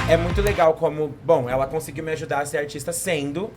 é muito legal como, bom, ela conseguiu me ajudar a ser artista sendo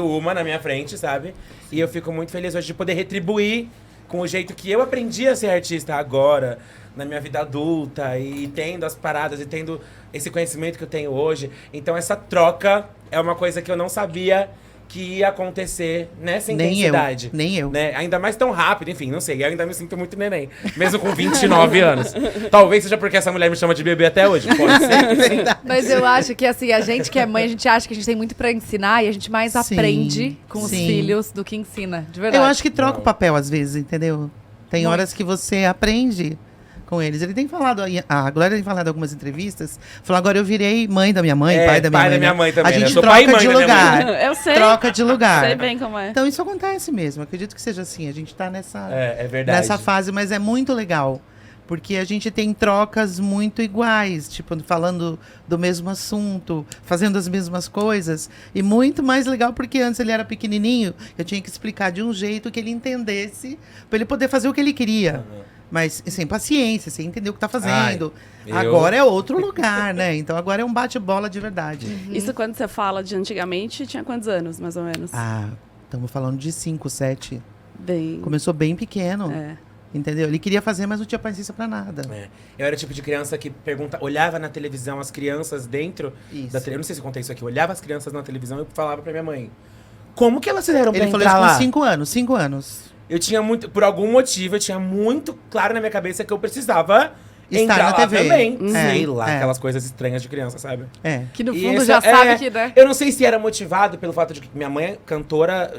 uma na minha frente, sabe? E eu fico muito feliz hoje de poder retribuir com o jeito que eu aprendi a ser artista agora, na minha vida adulta, e tendo as paradas, e tendo esse conhecimento que eu tenho hoje. Então essa troca é uma coisa que eu não sabia que ia acontecer nessa intensidade. Nem eu. Né? Ainda mais tão rápido, enfim, não sei. Eu ainda me sinto muito neném, mesmo com 29 anos. Talvez seja porque essa mulher me chama de bebê até hoje, pode ser. Mas eu acho que, assim, a gente que é mãe, a gente acha que a gente tem muito pra ensinar e a gente mais aprende com os filhos do que ensina, de verdade. Eu acho que troca o papel às vezes, entendeu? Tem horas que você aprende com eles. Ele tem falado, a Glória tem falado em algumas entrevistas, falou, agora eu virei mãe da minha mãe, pai da minha mãe. Pai da minha mãe também, a gente eu sou pai e troca mãe de da minha lugar. mãe. Eu sei. Troca de lugar. Sei bem como é. Então isso acontece mesmo, acredito que seja assim. A gente tá É verdade. nessa fase, mas é muito legal. Porque a gente tem trocas muito iguais, tipo, falando do mesmo assunto, fazendo as mesmas coisas. E muito mais legal porque antes ele era pequenininho, eu tinha que explicar de um jeito que ele entendesse, para ele poder fazer o que ele queria. Mas sem paciência, sem entender o que tá fazendo. Agora é outro lugar, né? Então agora é um bate-bola de verdade. Isso quando você fala de antigamente, tinha quantos anos, mais ou menos? Ah, estamos falando de 5, 7. Bem... Começou bem pequeno. É. Entendeu? Ele queria fazer, mas não tinha paciência pra nada. Eu era o tipo de criança que olhava na televisão as crianças dentro da televisão. Eu não sei se eu contei isso aqui. Eu olhava as crianças na televisão e falava pra minha mãe, como que elas fizeram pra Ele falou entrar isso lá? com 5 anos, 5 anos. Eu tinha muito, por algum motivo, eu tinha muito claro na minha cabeça que eu precisava Estar entrar na lá TV. também. É, Sei lá, é. aquelas coisas estranhas de criança, sabe? É. Que no E fundo isso já sabe que, né? Eu não sei se era motivado pelo fato de que minha mãe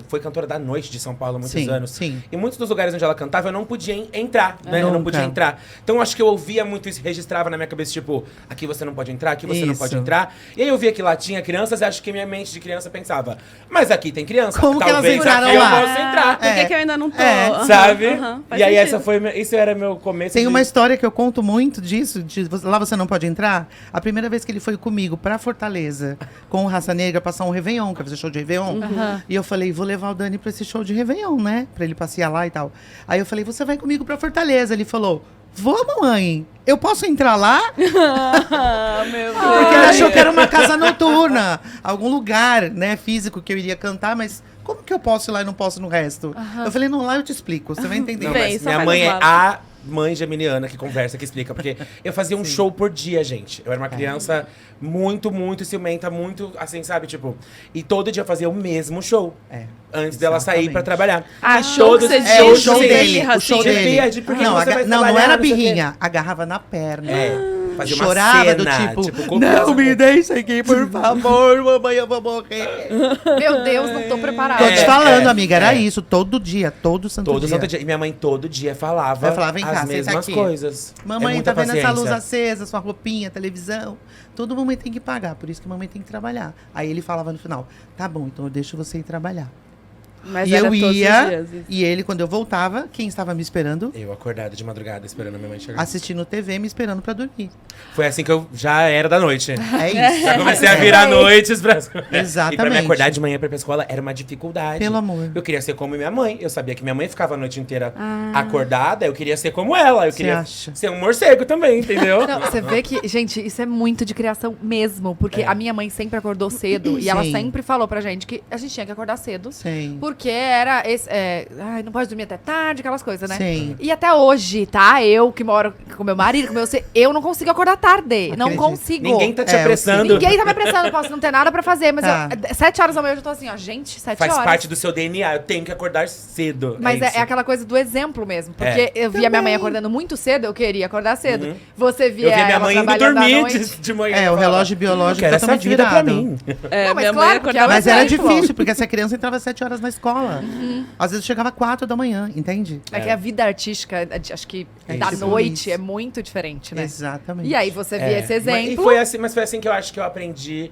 foi cantora da noite de São Paulo há muitos anos. Sim. E muitos dos lugares onde ela cantava eu não podia entrar, né? Eu não podia entrar. Então eu acho que eu ouvia muito isso, registrava na minha cabeça, tipo, aqui você não pode entrar, aqui você não pode entrar. E aí eu via que lá tinha crianças e acho que minha mente de criança pensava, mas aqui tem criança, Como que elas talvez entraram aqui lá? eu possa entrar. Por que eu ainda não tô? Sabe? Faz E aí sentido. isso era meu começo. Tem uma história que eu conto muito disso, lá você não pode entrar. A primeira vez que ele foi comigo pra Fortaleza, com o Raça Negra, passar um Réveillon, quer fazer show de Réveillon. E eu falei, vou levar o Dani pra esse show de Réveillon, né? Pra ele passear lá e tal. Aí eu falei, você vai comigo pra Fortaleza. Ele falou, vou, mamãe. Eu posso entrar lá? Meu Deus. Porque ele achou que era uma casa noturna. Algum lugar, né, físico que eu iria cantar, mas como que eu posso ir lá e não posso no resto? Eu falei, não, lá eu te explico, você vai entender. Não, Bem, mas só minha faz mãe o é básico. a mãe geminiana que conversa, que explica. Porque eu fazia um show por dia, gente. Eu era uma criança muito, muito ciumenta, muito, assim, sabe? Tipo, e todo dia eu fazia o mesmo show. Antes dela sair pra trabalhar. Achou que você Todos- tinha o de show birra, dele. O show assim. dele. birra, de por que não, você vai não trabalhar, era não sei o quê. birrinha. Agarrava na perna. Fazia uma Chorava cena, do tipo, copiosa. não me deixa aqui, por favor, mamãe, eu vou morrer. Meu Deus, não tô preparada. Tô te falando, amiga, era é. isso, todo dia, todo santo Todo dia. santo dia. E minha mãe todo dia falava, Ela falava, vem cá, as senta mesmas aqui. coisas. Mamãe, muita tá vendo essa luz paciência. acesa, sua roupinha, televisão? Todo mamãe tem que pagar, por isso que mamãe tem que trabalhar. Aí ele falava no final, tá bom, então eu deixo você ir trabalhar. Mas E era eu todos os ia, dias, isso. e ele, quando eu voltava, quem estava me esperando? Eu acordado de madrugada esperando a minha mãe chegar. Assistindo TV, me esperando pra dormir. Foi assim que eu já era da noite. É isso. Já comecei a virar noites pra... E pra me Exatamente. acordar de manhã pra ir pra escola era uma dificuldade. Pelo amor. Eu queria ser como minha mãe. Eu sabia que minha mãe ficava a noite inteira acordada. Eu queria ser como ela. Eu Você queria acha? ser um morcego também, entendeu? Não, você vê que, gente, isso é muito de criação mesmo. Porque a minha mãe sempre acordou cedo. E ela Sim. sempre falou pra gente que a gente tinha que acordar cedo. Sim. Porque era ai, não pode dormir até tarde, aquelas coisas, né? Sim. E até hoje, tá? Eu que moro com meu marido, com meu... Eu não consigo acordar tarde. Não Acredito. consigo. Ninguém tá te É, eu apressando. Ninguém tá me apressando, posso não ter nada pra fazer. Mas Tá. 7 horas da manhã eu já tô assim, ó. Gente, 7 Faz horas. parte do seu DNA. Eu tenho que acordar cedo. Mas é isso. aquela coisa do exemplo mesmo. Porque eu via minha mãe acordando muito cedo, eu queria acordar cedo. Você via Eu vi minha ela mãe indo trabalhando à dormir noite. de manhã. É, Eu o falava, relógio biológico quero essa totalmente vida pra virado. mim. É, Não, mas minha claro, mãe porque acordava Mas era exemplo. difícil, porque essa criança entrava às 7 horas na escola. Às vezes chegava 4 da manhã, entende? É que a vida artística, acho que da isso. noite, é muito diferente, né? Exatamente. E aí você via esse exemplo. Mas foi assim que eu acho que eu aprendi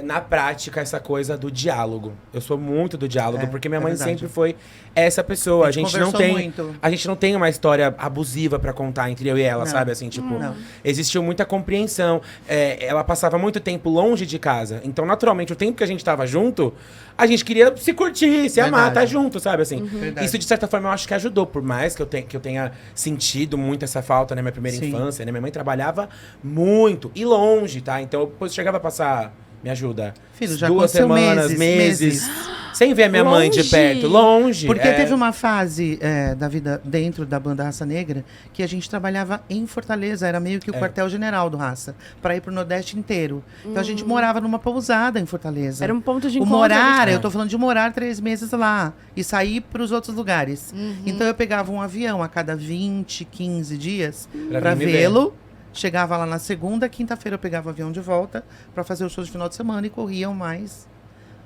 na prática, essa coisa do diálogo. Eu sou muito do diálogo, porque minha mãe verdade. sempre foi essa pessoa. A gente conversou muito. A gente não tem uma história abusiva pra contar entre eu e ela, Não. sabe? Assim, tipo, Não. existiu muita compreensão. Ela passava muito tempo longe de casa. Então, naturalmente, o tempo que a gente tava junto, a gente queria se curtir, se amar, Verdade. estar junto, sabe? Assim, Verdade. isso, de certa forma, eu acho que ajudou. Por mais que eu tenha sentido muito essa falta na minha primeira Sim. infância, né? Minha mãe trabalhava muito e longe, tá? Então, eu depois chegava a passar... Me ajuda. Filho, já 2 aconteceu semanas, meses. Sem ver a minha mãe de Longe. perto. Longe. Porque teve uma fase da vida dentro da banda Raça Negra que a gente trabalhava em Fortaleza, era meio que o quartel-general do Raça, para ir pro Nordeste inteiro. Então a gente morava numa pousada em Fortaleza. Era um ponto de O encontro. morar, né? eu tô falando de morar 3 meses lá e sair para os outros lugares. Então eu pegava um avião a cada 20, 15 dias para vir me ver. vê-lo. Chegava lá na segunda, quinta-feira eu pegava o avião de volta para fazer o show de final de semana e corriam mais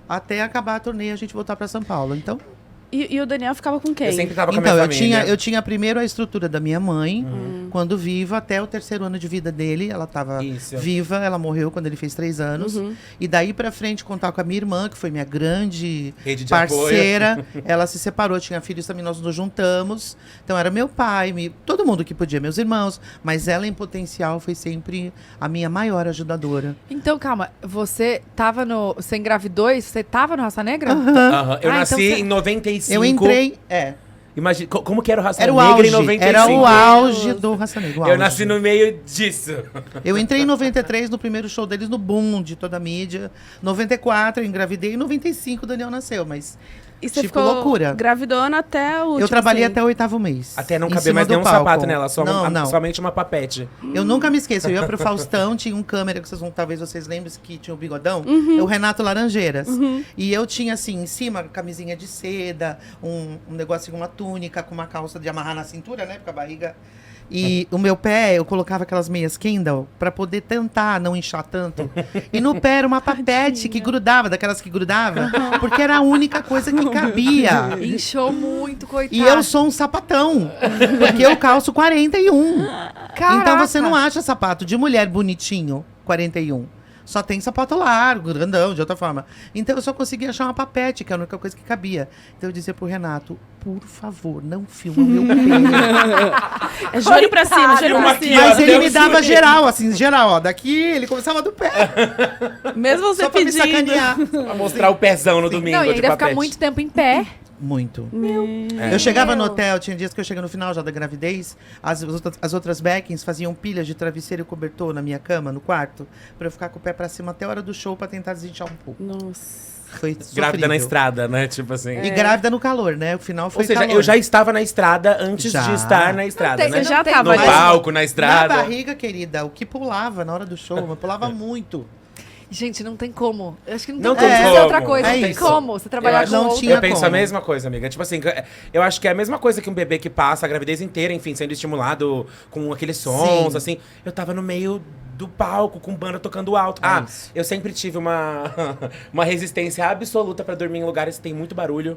até acabar a turnê e a gente voltar para São Paulo. Então, E o Daniel ficava com quem? Eu sempre tava com a então minha eu família. tinha primeiro a estrutura da minha mãe, quando viva, até o 3º ano de vida dele. Ela estava Isso. viva, ela morreu quando ele fez 3 anos. E daí pra frente, contar com a minha irmã, que foi minha grande Rede de parceira. Ela se separou, tinha filhos também, nós nos juntamos. Então era meu pai, todo mundo que podia, meus irmãos. Mas ela, em potencial, foi sempre a minha maior ajudadora. Então, calma, você engravidou e você tava no Raça Negra? Aham. Eu Ah, nasci então você- em 95. Eu entrei, Imagina, como que era o Raça era o Negra auge, em 95? era o auge do Raça Negra. o Eu auge. nasci no meio disso. Eu entrei em 93 no primeiro show deles no boom de toda a mídia. 94 eu engravidei, em 95 o Daniel nasceu, mas E você tipo, ficou loucura. gravidona até o último, eu trabalhei assim. até o 8º mês. Até não em caber cima mais do nenhum palco. sapato nela, só não. somente uma papete. Eu nunca me esqueço. Eu ia pro Faustão, tinha um câmera que talvez vocês lembrem que tinha o bigodão. É o Renato Laranjeiras. E eu tinha assim, em cima, camisinha de seda, um negocinho, uma túnica com uma calça de amarrar na cintura, né? Porque a barriga. E o meu pé, eu colocava aquelas meias Kendall pra poder tentar não inchar tanto. E no pé era uma papete que grudava, daquelas que grudava, porque era a única coisa que cabia. Inchou muito, coitado. E eu sou um sapatão, porque eu calço 41. Caraca. Então você não acha sapato de mulher bonitinho, 41. Só tem sapato largo, grandão, de outra forma. Então eu só consegui achar uma papete, que é a única coisa que cabia. Então eu dizia pro Renato, por favor, não filma meu pé. É joelho pra cima, joelho Uma pra aqui, cima. ó. Mas ele me Deus dava livre. geral, assim, geral, ó. Daqui ele começava do pé, Mesmo você só pra me pedindo. sacanear. Pra mostrar o pezão no domingo Não, e de ainda papete. ficar muito tempo em pé. Muito. É. Eu chegava no hotel, tinha dias que eu chegava no final já da gravidez, as outras backings faziam pilhas de travesseiro e cobertor na minha cama, no quarto, pra eu ficar com o pé pra cima até a hora do show pra tentar desinchar um pouco. Nossa. Foi Grávida na sofrível. estrada, né? Tipo assim. E grávida no calor, né? O final foi Ou seja, calor. eu já estava na estrada antes Já. de estar na estrada, tem- né? você já tem- tava No ali. palco, na Na estrada. barriga, querida, o que pulava na hora do show, mas pulava muito. Gente, não tem como. Eu acho que não Não tem tem como como. fazer outra coisa. É não tem isso. como. Você Eu trabalhar acho- com não outra. tinha Eu penso como. a mesma coisa, amiga. Tipo assim, eu acho que é a mesma coisa que um bebê que passa a gravidez inteira, enfim, sendo estimulado com aqueles sons, Sim. assim. Eu tava no meio do palco, com banda tocando alto. É isso. Eu sempre tive uma, uma resistência absoluta pra dormir em lugares que tem muito barulho.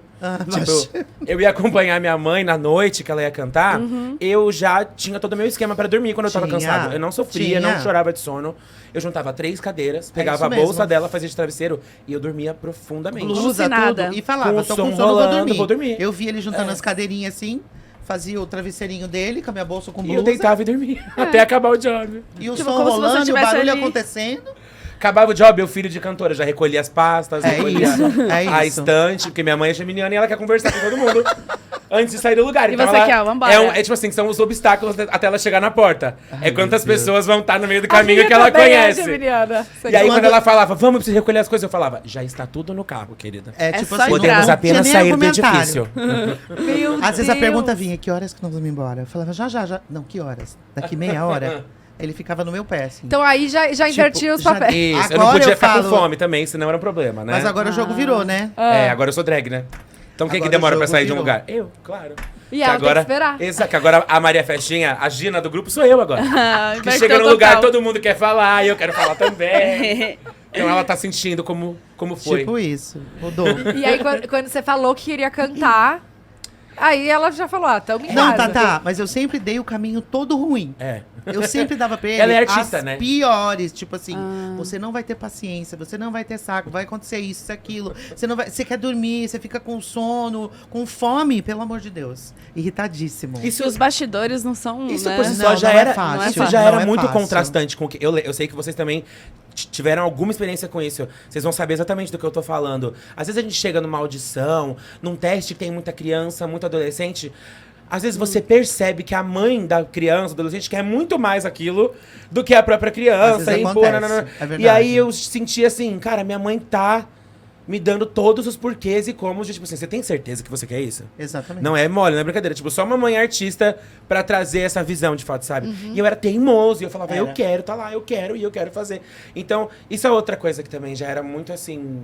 Tipo, eu ia acompanhar minha mãe na noite que ela ia cantar, eu já tinha todo o meu esquema pra dormir quando eu tava Tinha. cansado. Eu não sofria, Tinha. não chorava de sono. Eu juntava 3 cadeiras, pegava isso a bolsa mesmo. dela, fazia de travesseiro e eu dormia profundamente. Blusa, nada. tudo. E falava, Com o tô som com sono, rolando, vou dormir. vou dormir. Eu vi ele juntando as cadeirinhas assim, fazia o travesseirinho dele com a minha bolsa com E blusa. eu deitava e dormia. Até acabar o job. E o Tipo, som como se você rolando, e o tivesse barulho ali. acontecendo. Acabava o job, eu filho de cantora, já recolhia as pastas, É recolhia isso, é a isso. estante, porque minha mãe é geminiana e ela quer conversar com todo mundo antes de sair do lugar. E Então você ela quer, vambora. é tipo assim, são os obstáculos até ela chegar na porta. é quantas meu Deus. pessoas vão estar no meio do A caminho minha que ela também é conhece. geminiana. E aí, Quando- quando ela falava, vamos, preciso recolher as coisas, eu falava, já está tudo no carro, querida. É, É tipo só assim, entrar. Podemos não apenas tinha nem sair do argumentário. edifício. Meu Às vezes a Deus. pergunta vinha, que horas que nós vamos embora? Eu falava, já. Não, que horas? Daqui meia hora? Ele ficava no meu pé, assim. Então aí já invertia os já- papéis. Isso, eu não Agora podia eu ficar falo- com fome também, senão era um problema, né? Mas agora o jogo virou, né? Agora eu sou drag, né? Então quem que Agora o demora pra jogo sair de um virou. lugar? Eu, claro. E ela tem que esperar. Exato, que agora a Maria Festinha, a Gina do grupo, sou eu agora. que Inverteu chega no total. lugar, todo mundo quer falar, e eu quero falar também. Então ela tá sentindo como foi. Tipo isso, mudou. E aí, quando você falou que queria cantar, Aí ela já falou, tamo em Não, casa. tá, mas eu sempre dei o caminho todo ruim. É. Eu sempre dava pra ele Ela é artista, as né? piores, tipo assim, você não vai ter paciência, você não vai ter saco, vai acontecer isso, aquilo, você quer dormir, você fica com sono, com fome, pelo amor de Deus. Irritadíssimo. Isso, Os bastidores não são, isso né? por si só Não, já não é era, fácil, isso não já é era muito fácil. contrastante com o que eu sei que vocês também tiveram alguma experiência com isso. Vocês vão saber exatamente do que eu tô falando. Às vezes a gente chega numa audição, num teste que tem muita criança, muito adolescente. Às vezes você percebe que a mãe da criança, adolescente, quer muito mais aquilo do que a própria Às criança. vezes E, acontece, nananana. é verdade. E aí eu senti assim, cara, minha mãe tá me dando todos os porquês e como, tipo assim, você tem certeza que você quer isso? Exatamente. Não é mole, não é brincadeira. Tipo, só uma mãe artista pra trazer essa visão, de fato, sabe? E eu era teimoso, e eu falava, eu Era. quero, tá lá, eu quero, e eu quero fazer. Então, isso é outra coisa que também já era muito, assim,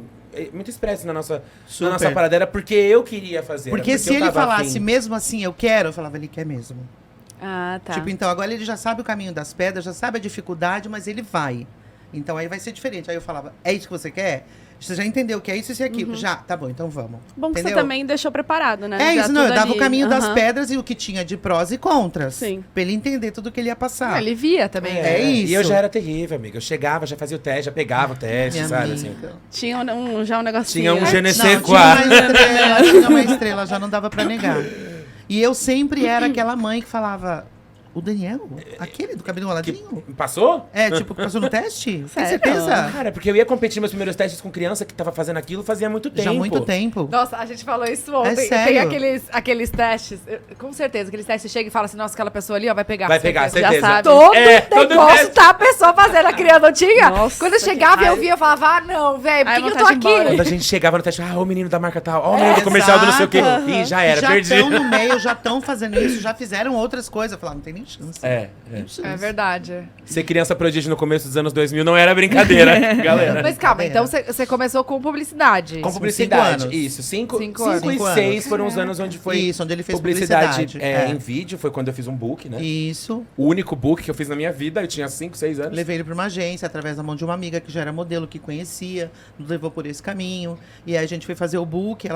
muito expresso na nossa Super. parada, era porque eu queria fazer. era Porque se eu ele tava falasse afim. mesmo assim, eu quero, eu falava, ele quer mesmo. Ah, tá. Tipo, então, agora ele já sabe o caminho das pedras, já sabe a dificuldade, mas ele vai. Então aí vai ser diferente. Aí eu falava, é isso que você quer? Você já entendeu que é isso e aquilo? Já, tá bom, então vamos. Bom que Entendeu? você também deixou preparado, né? É Já isso, não, eu tudo dava ali. o caminho das Aham. pedras e o que tinha de prós e contras. Sim. Pra ele entender tudo que ele ia passar. Ele via também. É né? isso. E eu já era terrível, amiga. Eu chegava, já fazia o teste, já pegava o teste, Minha sabe? amiga. Assim. Tinha já um negocinho. Tinha um né? je ne Não, sais tinha quoi. uma estrela, já não dava pra negar. E eu sempre era aquela mãe que falava, o Daniel? Aquele do cabelo roladinho? Passou? É, tipo, que passou no teste? Tem Sério? certeza? Cara, porque eu ia competir meus primeiros testes com criança que tava fazendo aquilo fazia muito tempo. Já há muito tempo. Nossa, a gente falou isso ontem. Tem sério? aqueles testes, com certeza, aqueles testes, você chega e fala assim, nossa, aquela pessoa ali, ó, vai pegar. Vai pegar, certeza. Já sabe. Todo todo negócio teste. tá a pessoa fazendo, a criança não tinha? Nossa, Quando eu que chegava, eu raiva. via, eu falava, ah, não, velho, por Ai, que eu tô vontade de ir embora. aqui? Quando a gente chegava no teste, o menino da marca tal, ó, o menino do comercial do não sei o quê. exato. Ih, já era, já perdi. estão no meio, já estão fazendo isso, já fizeram outras coisas. Eu falava, não tem nem chance. É. É verdade. Ser criança prodígio no começo dos anos 2000 não era brincadeira, galera. Mas calma, então você começou com publicidade. Com publicidade, 5 anos. isso. 5 5 anos. e 5 anos. 6 foram os anos onde foi Isso, onde ele fez publicidade publicidade. em vídeo. Foi quando eu fiz um book, né? Isso. O único book que eu fiz na minha vida. Eu tinha 5, 6 anos. Levei ele para uma agência, através da mão de uma amiga que já era modelo, que conhecia, nos levou por esse caminho. E aí a gente foi fazer o book,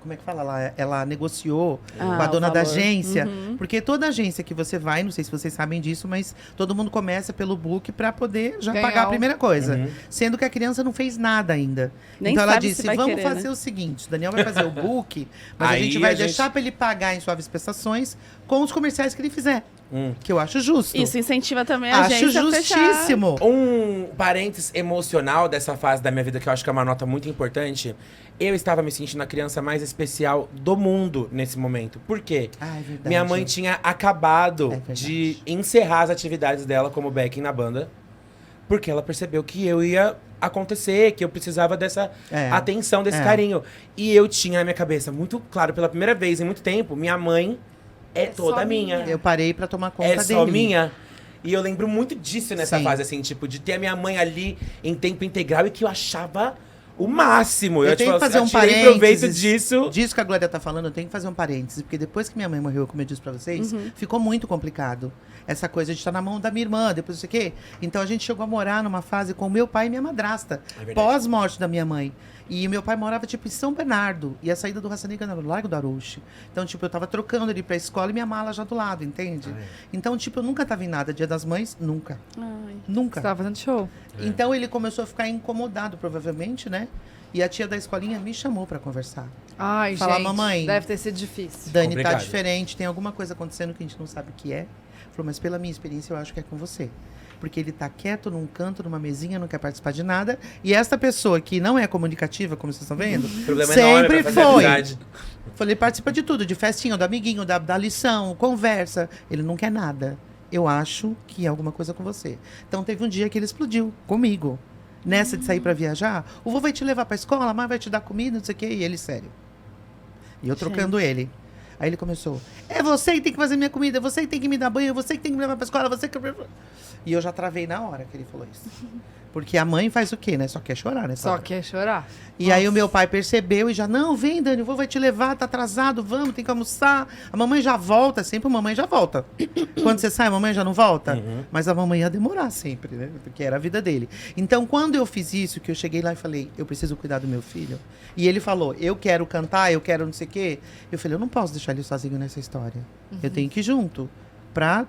como é que fala? Ela negociou com a o dona da valor. agência. Porque toda agência que você vai, não sei se vocês sabem disso, mas todo mundo começa pelo book para poder já Ganhar pagar a o- primeira coisa. Uhum. Sendo que a criança não fez nada ainda. Nem então ela sabe se disse, vai vamos querer, fazer né? o seguinte, o Daniel vai fazer o book, mas a Aí gente vai a gente- deixar para ele pagar em suaves prestações com os comerciais que ele fizer. Hum. Que eu acho justo. Isso incentiva também a Acho agência a fechar. justíssimo. Um parênteses emocional dessa fase da minha vida, que eu acho que é uma nota muito importante. Eu estava me sentindo a criança mais especial do mundo nesse momento. Por quê? Ah, é verdade. Minha mãe tinha acabado É verdade. de encerrar as atividades dela como backing na banda. Porque ela percebeu que eu ia acontecer, que eu precisava dessa É. atenção, desse É. carinho. E eu tinha na minha cabeça, muito claro, pela primeira vez em muito tempo, minha mãe é toda só minha. minha. Eu parei pra tomar conta É dele. só minha. E eu lembro muito disso nessa Sim. fase, assim, tipo, de ter a minha mãe ali em tempo integral e que eu achava o máximo. Eu tenho que fazer um tirei proveito parênteses disso. Disso que a Glória tá falando, eu tenho que fazer um parênteses. Porque depois que minha mãe morreu, como eu disse pra vocês, ficou muito complicado. Essa coisa de estar na mão da minha irmã, depois não sei o quê. Então a gente chegou a morar numa fase com o meu pai e minha madrasta. É verdade. Pós-morte da minha mãe. E meu pai morava, tipo, em São Bernardo. E a saída do Raça Negra era no Largo do Arouche. Então, tipo, eu tava trocando ele pra escola e minha mala já do lado, entende? Ah, é. Então, tipo, eu nunca tava em nada. Dia das Mães, nunca. Ai. Nunca. Você tava fazendo show. É. Então ele começou a ficar incomodado, provavelmente, né? E a tia da escolinha me chamou pra conversar. Ai, Fala, gente, mamãe. deve ter sido difícil. Dani, Complicado. tá diferente, tem alguma coisa acontecendo que a gente não sabe o que é. Falou, mas pela minha experiência, eu acho que é com você. Porque ele tá quieto num canto, numa mesinha, não quer participar de nada. E essa pessoa que não é comunicativa, como vocês estão vendo, O problema é enorme sempre pra fazer foi. amizade. Falei, participa de tudo, de festinha, do amiguinho, da lição, conversa. Ele não quer nada. Eu acho que é alguma coisa com você. Então teve um dia que ele explodiu comigo. Nessa de sair pra viajar, o vô vai te levar pra escola, a mãe vai te dar comida, não sei o quê. E ele, sério. E eu trocando ele. Aí ele começou, é você que tem que fazer minha comida, você que tem que me dar banho, você que tem que me levar pra escola, você que... E eu já travei na hora que ele falou isso. Porque a mãe faz o quê, né? Só quer chorar, né? Só quer chorar. E aí o meu pai percebeu e já, não, vem, Dani, o vô vai te levar, tá atrasado, vamos, tem que almoçar. A mamãe já volta, sempre a mamãe já volta. Quando você sai, a mamãe já não volta? Mas a mamãe ia demorar sempre, né? Porque era a vida dele. Então, quando eu fiz isso, que eu cheguei lá e falei, eu preciso cuidar do meu filho. E ele falou, eu quero cantar, eu quero não sei o quê. Eu falei, eu não posso deixar ele sozinho nessa história. Eu tenho que ir junto pra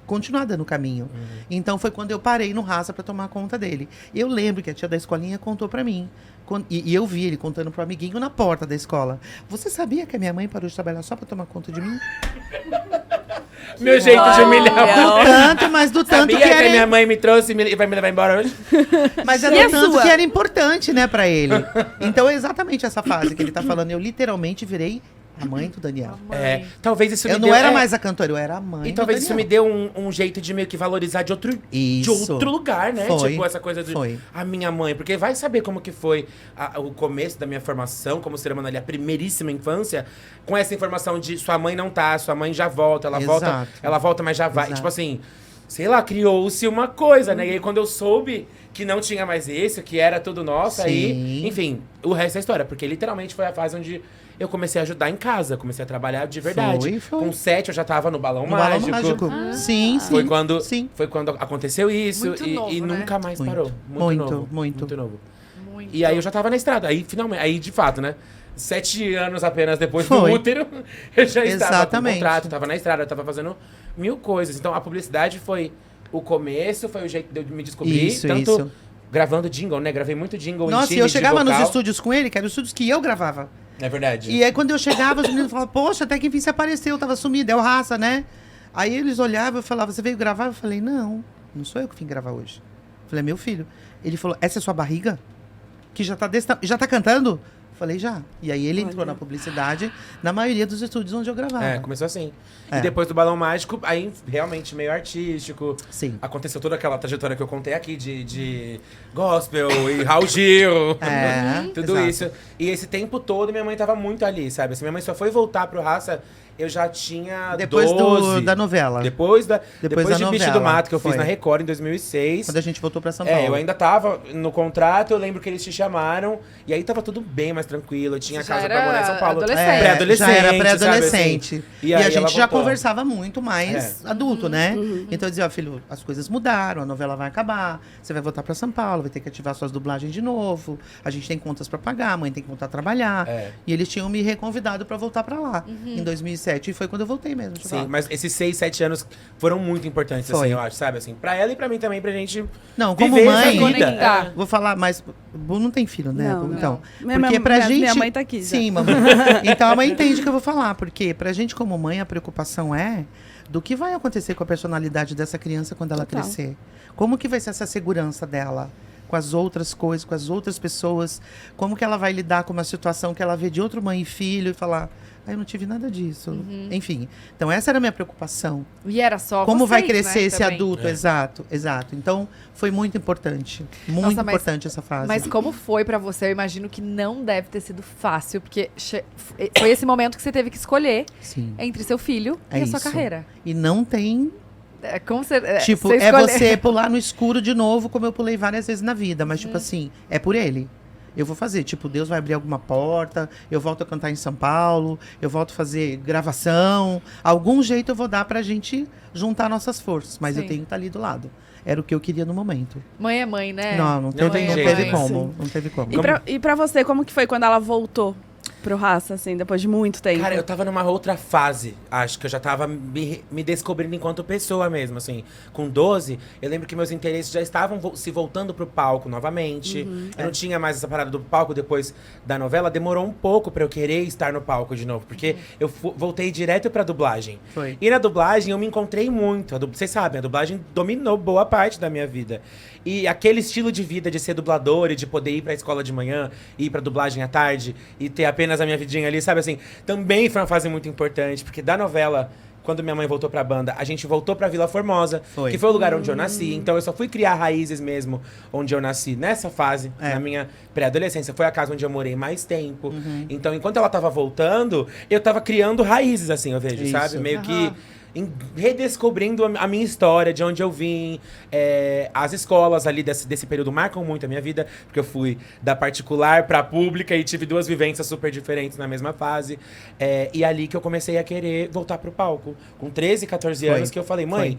continuar dando caminho. Então foi quando eu parei no Raça pra tomar conta dele. Eu lembro que a tia da escolinha contou pra mim. E eu vi ele contando pro amiguinho na porta da escola. Você sabia que a minha mãe parou de trabalhar só pra tomar conta de mim? Meu jeito de humilhar. Do tanto Sabia que que era... a minha mãe me trouxe e vai me levar embora hoje? Mas E era a o tanto sua? que era importante, né, pra ele. Então é exatamente essa fase que ele tá falando. Eu literalmente virei a mãe do Daniel. É, talvez isso Eu me não deu... era é, mais a cantora, eu era a mãe E do talvez isso Daniel. me deu um jeito de meio que valorizar de outro Isso. lugar, né? Foi. Tipo, essa coisa de Foi. a minha mãe. Porque vai saber como que foi o começo da minha formação como ser humano ali, a primeiríssima infância, com essa informação de sua mãe não tá, sua mãe já volta, Exato. ela volta, mas já vai. Exato. Tipo assim, sei lá, criou-se uma coisa, né? E aí quando eu soube que não tinha mais isso, que era tudo nosso, aí, Sim. enfim, o resto é história. Porque literalmente foi a fase onde eu comecei a ajudar em casa, comecei a trabalhar de verdade. Foi. Com 7 eu já tava no Balão No Balão Mágico. Mágico. Sim, sim. Foi quando aconteceu isso Muito e novo, né? nunca mais Muito, parou. muito. Muito novo. Muito. E aí eu já tava na estrada. Aí, finalmente, aí de fato, né? 7 anos apenas depois Foi. do útero, eu já estava com Exatamente. contrato, tava na estrada, eu tava fazendo mil coisas. Então a publicidade foi o começo, foi o jeito de eu me descobrir. Isso, tanto isso. gravando jingle, né? Gravei muito jingle em Nossa, e time eu de chegava nos vocal. estúdios com ele, que eram os estúdios que eu gravava. É verdade. E aí, quando eu chegava, os meninos falavam, poxa, até que enfim você apareceu, tava sumido, é o Raça, né? Aí eles olhavam e falavam, você veio gravar? Eu falei, não sou eu que vim gravar hoje. Eu falei, é meu filho. Ele falou, essa é sua barriga? Que já tá já tá cantando? Eu falei, já. E aí ele entrou na publicidade, na maioria dos estúdios onde eu gravava. É, começou assim. É. E depois do Balão Mágico, aí realmente meio artístico. Sim. Aconteceu toda aquela trajetória que eu contei aqui de gospel e Raul Gil. É, Tudo exato. isso. E esse tempo todo minha mãe tava muito ali, sabe? Assim, minha mãe só foi voltar pro Raça, eu já tinha Depois 12. da novela. Depois Depois da de Bicho do novela, Mato, que eu fiz foi. na Record em 2006. Quando a gente voltou pra São Paulo. É, eu ainda tava no contrato, eu lembro que eles te chamaram, e aí tava tudo bem mais tranquilo, eu tinha Você já casa era pra morar em São Paulo. adolescente. Pré-adolescente, já era sabe, pré-adolescente. assim? E aí a gente ela já voltou. conversava muito mais adulto, né? Então eu dizia, ó, filho, as coisas mudaram, a novela vai acabar, você vai voltar pra São Paulo, vai ter que ativar suas dublagens de novo, a gente tem contas pra pagar, a mãe tem que voltar a trabalhar. É. E eles tinham me reconvidado pra voltar pra lá, em 2007, e foi quando eu voltei mesmo. de Sim, lá. mas esses 6, 7 anos foram muito importantes, Foi. assim, eu acho, sabe? Assim, pra ela e pra mim também, pra gente Não, como viver mãe, essa vida. conectar. vou falar, mas Bu não tem filho, né? Não, Então, não. porque pra gente... Minha mãe tá aqui já. Sim, mamãe. Então a mãe entende o que eu vou falar, porque pra gente como mãe a preocupação é do que vai acontecer com a personalidade dessa criança quando ela Total. crescer. Como que vai ser essa segurança dela com as outras coisas, com as outras pessoas? Como que ela vai lidar com uma situação que ela vê de outro mãe e filho e falar, eu não tive nada disso. Enfim, então essa era a minha preocupação. E era só Como vocês, vai crescer né, esse também. adulto? Exato, exato. Então, foi muito importante. Muito Nossa, mas- importante essa fase. Mas como foi pra você? Eu imagino que não deve ter sido fácil, porque foi esse momento que você teve que escolher Sim. entre seu filho É e a sua isso. carreira. E não tem. Como você, Tipo, você é escolhe- você pular no escuro de novo, como eu pulei várias vezes na vida. Mas, tipo assim, é por ele. Eu vou fazer. Tipo, Deus vai abrir alguma porta, eu volto a cantar em São Paulo, eu volto a fazer gravação. Algum jeito eu vou dar pra gente juntar nossas forças. Mas eu Sim. tenho que estar ali do lado. Era o que eu queria no momento. Mãe é mãe, né? Não tem jeito, teve né? como. Não teve como. E pra você, como que foi quando ela voltou pro Raça, assim, depois de muito tempo? Cara, eu tava numa outra fase. Acho que eu já tava me descobrindo enquanto pessoa mesmo, assim. Com 12, eu lembro que meus interesses já estavam se voltando pro palco novamente. Eu não tinha mais essa parada do palco depois da novela. Demorou um pouco pra eu querer estar no palco de novo. Porque eu voltei direto pra dublagem. Foi. E na dublagem eu me encontrei muito. Vocês sabem, a dublagem dominou boa parte da minha vida. E aquele estilo de vida de ser dublador e de poder ir pra escola de manhã, ir pra dublagem à tarde e ter apenas a minha vidinha ali, sabe assim? Também foi uma fase muito importante, porque da novela, quando minha mãe voltou pra banda, a gente voltou pra Vila Formosa, Foi. que foi o lugar onde eu nasci. Então eu só fui criar raízes mesmo onde eu nasci. Nessa fase, na minha pré-adolescência, foi a casa onde eu morei mais tempo. Então, enquanto ela tava voltando, eu tava criando raízes, assim, eu vejo, Isso. sabe? Meio que redescobrindo a minha história, de onde eu vim. As escolas ali desse período marcam muito a minha vida, porque eu fui da particular pra pública e tive 2 vivências super diferentes na mesma fase. E ali que eu comecei a querer voltar pro palco. Com 13, 14 anos, que eu falei, mãe,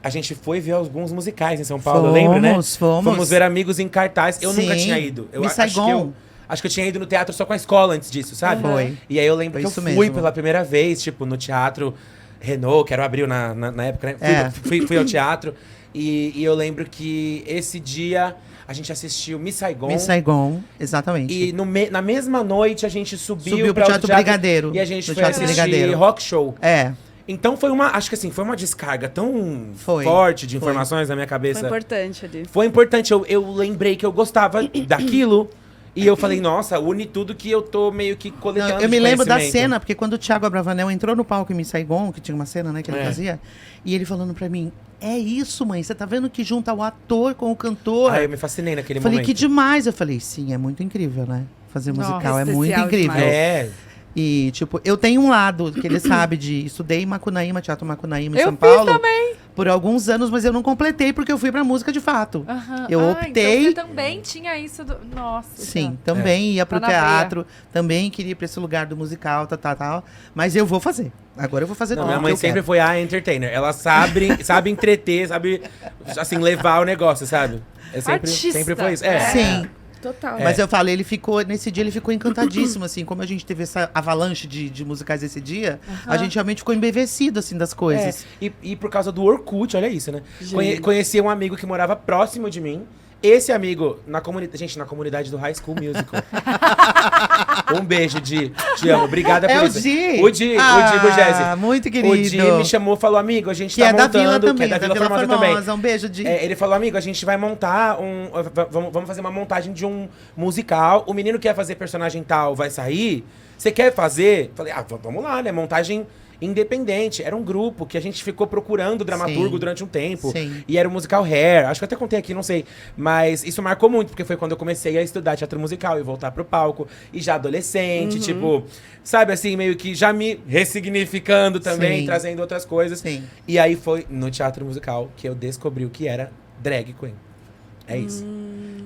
a gente foi ver alguns musicais em São Paulo, lembra, né? Fomos ver Amigos em cartaz. Eu nunca tinha ido. Acho que eu tinha ido no teatro só com a escola antes disso, sabe? Foi. E aí eu lembro que eu fui pela primeira vez, tipo, no teatro Renault, que era o Abril na época, né? Fui ao teatro. E eu lembro que esse dia a gente assistiu Miss Saigon. Miss Saigon, exatamente. E na mesma noite a gente subiu pro Teatro Brigadeiro. E a gente foi assistir Rock Show. Então acho que assim, foi uma descarga tão forte de informações na minha cabeça. Foi importante ali. Foi importante, eu lembrei que eu gostava daquilo. E eu falei, nossa, une tudo que eu tô meio que coletando. Eu me lembro da cena, porque quando o Thiago Abravanel entrou no palco em Miss Saigon, que tinha uma cena, né, que ele fazia, e ele falando pra mim, é isso, mãe, você tá vendo que junta o ator com o cantor? Eu me fascinei naquele momento. Falei, que demais. Eu falei, sim, é muito incrível, né? Fazer musical é muito incrível. Demais. E, tipo, eu tenho um lado que ele sabe estudei em Macunaíma, Teatro Macunaíma, em São Paulo. Eu fiz também. Por alguns anos, mas eu não completei porque eu fui pra música de fato. Eu optei... Então você também tinha isso Nossa. Sim, também ia pro teatro, também queria ir pra esse lugar do musical, tal. Mas eu vou fazer. Agora eu vou fazer tudo. Minha mãe sempre foi a entertainer. Ela sabe entreter, sabe, assim, levar o negócio, sabe? Sempre foi isso. Sim. Total. Mas eu falei, nesse dia ele ficou encantadíssimo, assim, como a gente teve essa avalanche de musicais esse dia, a gente realmente ficou embevecido, assim, das coisas. E por causa do Orkut, olha isso, né? Conheci um amigo que morava próximo de mim. Esse amigo, na comunidade do High School Musical. Um beijo, Di. Te amo. Obrigada por isso. O Di Burgesi. Muito querido. O Di me chamou, falou, amigo, a gente tá montando... Que é da Vila Formosa também. Um beijo, Di. Ele falou, amigo, a gente vai montar vamos fazer uma montagem de um musical. O menino quer fazer personagem tal, vai sair. Você quer fazer? Falei, vamos lá, né? Montagem... independente. Era um grupo que a gente ficou procurando dramaturgo durante um tempo. E era o musical Hair. Acho que eu até contei aqui, não sei. Mas isso marcou muito, porque foi quando eu comecei a estudar teatro musical e voltar pro palco. E já adolescente, tipo... Sabe, assim, meio que já me ressignificando também, trazendo outras coisas. E aí foi no teatro musical que eu descobri o que era drag queen. É isso.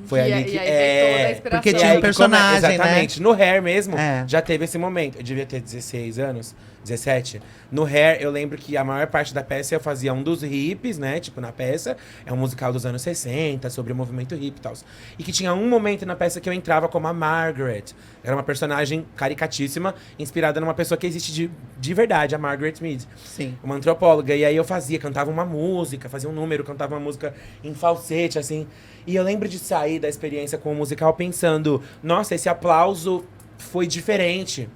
Foi ali que... Porque tinha um personagem, exatamente. Né? No Hair mesmo, já teve esse momento. Eu devia ter 16 anos, 17. No Hair, eu lembro que a maior parte da peça eu fazia um dos hips, né? Tipo, na peça. É um musical dos anos 60, sobre o movimento hippie e tal. E que tinha um momento na peça que eu entrava como a Margaret. Era uma personagem caricatíssima, inspirada numa pessoa que existe de verdade, a Margaret Mead. Uma antropóloga. E aí eu cantava uma música, fazia um número, cantava uma música em falsete, assim. E eu lembro de sair da experiência com o musical pensando, nossa, esse aplauso foi diferente.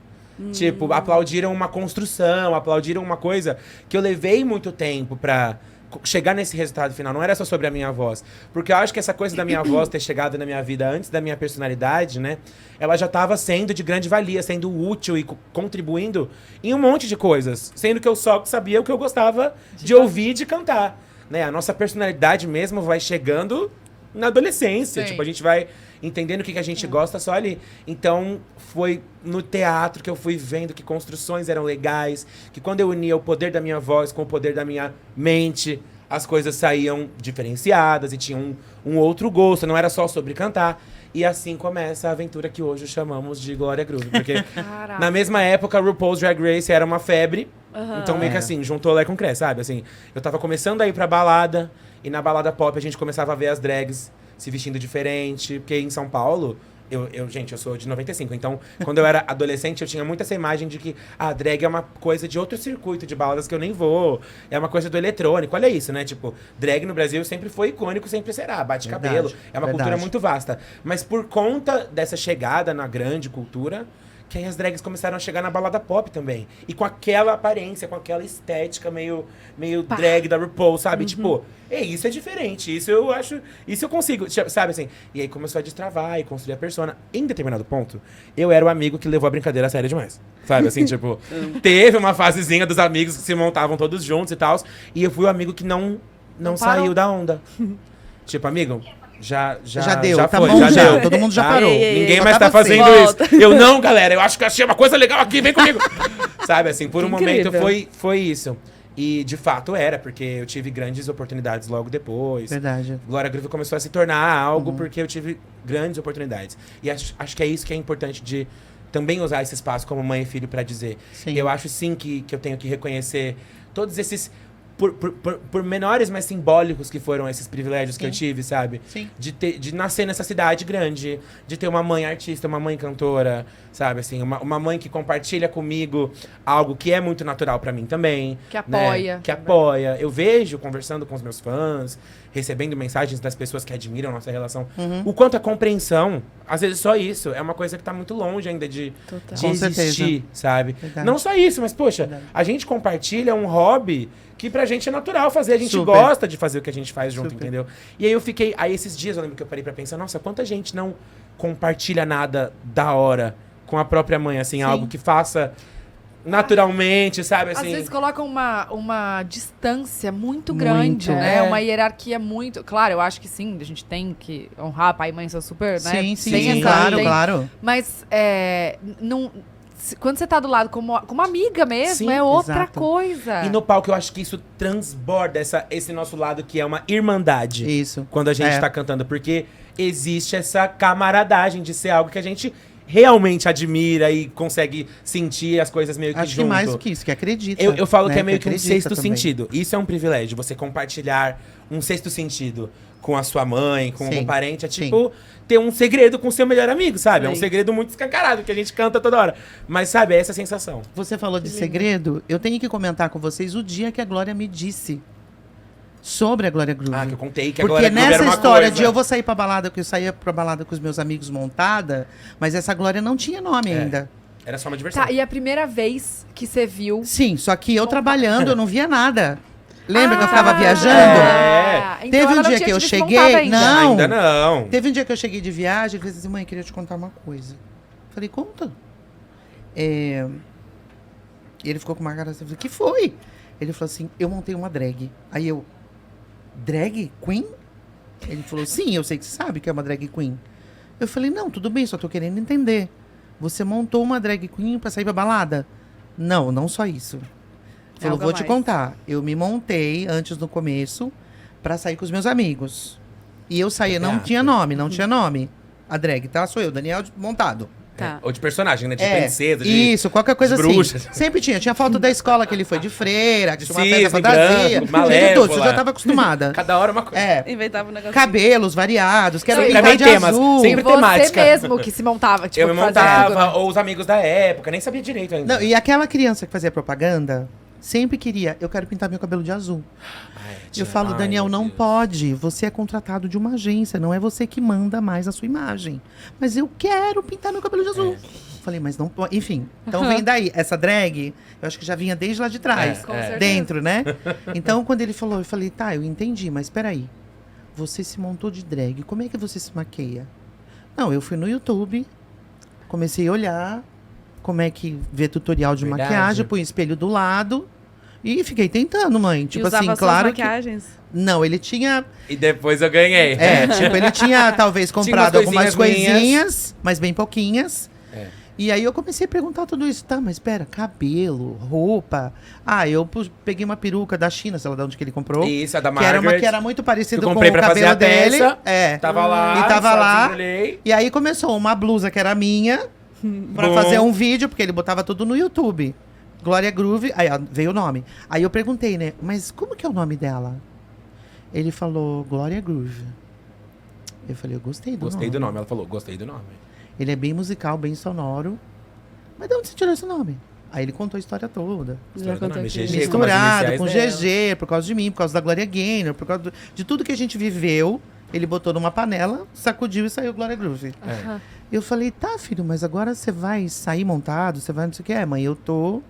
Tipo, aplaudiram uma construção, aplaudiram uma coisa que eu levei muito tempo pra chegar nesse resultado final. Não era só sobre a minha voz. Porque eu acho que essa coisa da minha voz ter chegado na minha vida antes da minha personalidade, né? Ela já estava sendo de grande valia, sendo útil e contribuindo em um monte de coisas. Sendo que eu só sabia o que eu gostava de ouvir e de cantar. Né? A nossa personalidade mesmo vai chegando na adolescência. Tipo, a gente vai entendendo o que a gente gosta só ali. Então, foi no teatro que eu fui vendo que construções eram legais, que quando eu unia o poder da minha voz com o poder da minha mente, as coisas saíam diferenciadas e tinham um outro gosto, não era só sobre cantar. E assim começa a aventura que hoje chamamos de Glória Groove. Porque na mesma época, RuPaul's Drag Race era uma febre. Então, meio que assim, juntou Lé com Cré, sabe? Assim, eu tava começando a ir pra balada, e na balada pop a gente começava a ver as drags se vestindo diferente. Porque em São Paulo, gente, eu sou de 95. Então, quando eu era adolescente, eu tinha muito essa imagem de que a drag é uma coisa de outro circuito de baladas que eu nem vou. É uma coisa do eletrônico. Olha isso, né? Tipo, drag no Brasil sempre foi icônico, sempre será. Bate cabelo. É uma cultura muito vasta. Mas por conta dessa chegada na grande cultura, que aí as drags começaram a chegar na balada pop também. E com aquela aparência, com aquela estética meio drag da RuPaul, sabe? Tipo, isso é diferente. Isso eu acho... Isso eu consigo, sabe assim? E aí começou a destravar e construir a persona. Em determinado ponto, eu era o amigo que levou a brincadeira a sério demais. Sabe? Assim, tipo... Teve uma fasezinha dos amigos que se montavam todos juntos e tal. E eu fui o amigo que não saiu da onda. Tipo, amigo... Já deu, já tá foi, bom, já deu. Todo mundo já parou. Ninguém mais tá fazendo isso. Eu não, galera, eu acho que achei uma coisa legal aqui, vem comigo. Sabe, assim, por um momento foi isso. E de fato era, porque eu tive grandes oportunidades logo depois. Verdade. Glória Groove começou a se tornar algo porque eu tive grandes oportunidades. E acho que é isso que é importante de também usar esse espaço como mãe e filho pra dizer. Sim. Eu acho sim que eu tenho que reconhecer todos esses... Por menores, mas simbólicos que foram esses privilégios que eu tive, sabe? Sim. De nascer nessa cidade grande, de ter uma mãe artista, uma mãe cantora, sabe? Assim, uma mãe que compartilha comigo algo que é muito natural pra mim também. Que né? apoia. Que apoia. Eu vejo, conversando com os meus fãs, recebendo mensagens das pessoas que admiram a nossa relação, o quanto a compreensão, às vezes só isso, é uma coisa que tá muito longe ainda de Com existir, certeza. sabe? Verdade. Não só isso, mas, poxa, Verdade. a gente compartilha um hobby que pra gente é natural fazer. A gente Super. gosta de fazer o que a gente faz junto, Super. entendeu? E aí eu fiquei... Aí esses dias eu lembro que eu parei pra pensar, nossa, quanta gente não compartilha nada da hora com a própria mãe, assim, algo que faça naturalmente, sabe? Às Assim, vezes colocam uma distância muito grande, Muito. né? É. Uma hierarquia muito... Claro, eu acho que sim, a gente tem que honrar pai e mãe, são super, né? Sim, sim, Tem sim, essa- claro, tem- claro. Mas quando você tá do lado como amiga mesmo, Sim, é outra exato. coisa. E no palco eu acho que isso transborda esse nosso lado que é uma irmandade. Isso. Quando a gente É. tá cantando, porque existe essa camaradagem de ser algo que a gente realmente admira e consegue sentir as coisas meio que Acho junto. que mais do que isso, que acredita. Eu falo né? que é meio que um acredita sexto também. sentido. Isso é um privilégio, você compartilhar um sexto sentido com a sua mãe, com Sim, algum parente. É sim. tipo ter um segredo com o seu melhor amigo, sabe? É um Sim. segredo muito escancarado, que a gente canta toda hora. Mas, sabe, é essa sensação. Você falou de segredo, eu tenho que comentar com vocês o dia que a Glória me disse sobre a Glória Groove. Ah, que eu contei que Porque agora Groove nessa era uma história coisa. de eu vou sair pra balada, que eu saía pra balada com os meus amigos montada, mas essa Glória não tinha nome É. ainda. Era só uma diversão. Tá, e a primeira vez que você viu... Sim, só que eu trabalhando, eu não via nada. Lembra que eu Ah, ficava viajando? então Teve um ela não dia tinha que eu te visto cheguei- montada ainda. Não. Ainda não. Teve um dia que eu cheguei de viagem, ele disse assim, mãe, queria te contar uma coisa. Falei, conta. E ele ficou com uma cara assim, eu falei, que foi? Ele falou assim, eu montei uma drag. Aí eu, drag queen? Ele falou, sim, eu sei que você sabe que é uma drag queen. Eu falei, não, tudo bem, só tô querendo entender. Você montou uma drag queen pra sair pra balada? Não, não só isso. Ele falou, Algo a vou te mais. contar. Eu me montei antes no começo pra sair com os meus amigos. E eu saía, não Teatro. tinha nome. A drag, tá? Sou eu, Daniel montado. Tá. Ou de personagem, né? De É, princesa, de... Isso, qualquer coisa de assim. bruxas. Sempre tinha. Tinha foto da escola que ele foi de freira, que De tinha uma festa cisne fantasia. branco, Tinha de tudo, você malévola. já tava acostumada. Cada hora uma coisa. É, Inventava um negócio. cabelos variados, quero Sempre pintar também de temas, azul. sempre E você temática. mesmo que se montava, tipo, Eu me fazia montava, tudo, né? ou os amigos da época, nem sabia direito ainda. Não, e aquela criança que fazia propaganda sempre queria, eu quero pintar meu cabelo de azul. Ai, Eu falo, ai, Daniel, meu não Deus. pode. Você é contratado de uma agência, não é você que manda mais a sua imagem. Mas eu quero pintar meu cabelo de azul. Falei, mas não pode. Enfim, então vem daí. Essa drag, eu acho que já vinha desde lá de trás. É, Com certeza. Dentro, né? Então, quando ele falou, eu falei, tá, eu entendi, mas peraí. Você se montou de drag, como é que você se maqueia? Não, eu fui no YouTube, comecei a olhar como é que vê tutorial de Verdade. maquiagem, põe o espelho do lado e fiquei tentando, mãe. Tipo e usava assim, suas claro que... maquiagens. Não, ele tinha... E depois eu ganhei. É, tipo, ele tinha talvez comprado umas algumas coisinhas coisinhas, mas bem pouquinhas. É. E aí eu comecei a perguntar tudo isso. Tá, mas espera, cabelo, roupa. Ah, eu peguei uma peruca da China, sei lá de onde que ele comprou. Isso, a da Que era uma Margaret. que era muito parecida que eu com comprei o pra fazer cabelo a dele. peça. É. Tava lá. E tava só lá. desembrulhei. E aí começou uma blusa que era minha pra Bom. fazer um vídeo, porque ele botava tudo no YouTube. Glória Groove, aí ó, veio o nome. Aí eu perguntei, né, mas como que é o nome dela? Ele falou Glória Groove. Eu falei, eu gostei do Gostei do nome. Ela falou, gostei do nome. Ele é bem musical, bem sonoro. Mas de onde você tirou esse nome? Aí ele contou a história toda. Gostei do contou nome. aqui. GG, Misturado as com iniciais dela. GG, por causa de mim, por causa da Glória Gaynor, por causa de tudo que a gente viveu. Ele botou numa panela, sacudiu e saiu Glória Groove. É. Eu falei, tá, filho, mas agora você vai sair montado, você vai não sei o que. É, mãe, eu tô...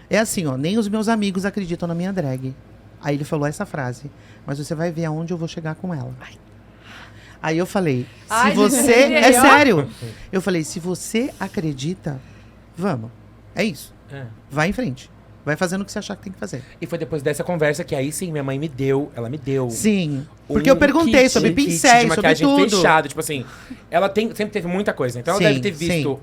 É assim, ó, nem os meus amigos acreditam na minha drag. Aí ele falou essa frase, mas você vai ver aonde eu vou chegar com ela. Aí eu falei, se Ai, você... gente, É ó. sério. Eu falei, se você acredita, vamos. É isso. É. Vai em frente. Vai fazendo o que você achar que tem que fazer. E foi depois dessa conversa que aí sim, minha mãe me deu, ela me deu. Sim. Porque um eu perguntei kit, sobre um kit pincéis, de sobre maquiagem tudo. fechado, tipo assim, ela sempre teve muita coisa. Então Sim, ela deve ter sim. visto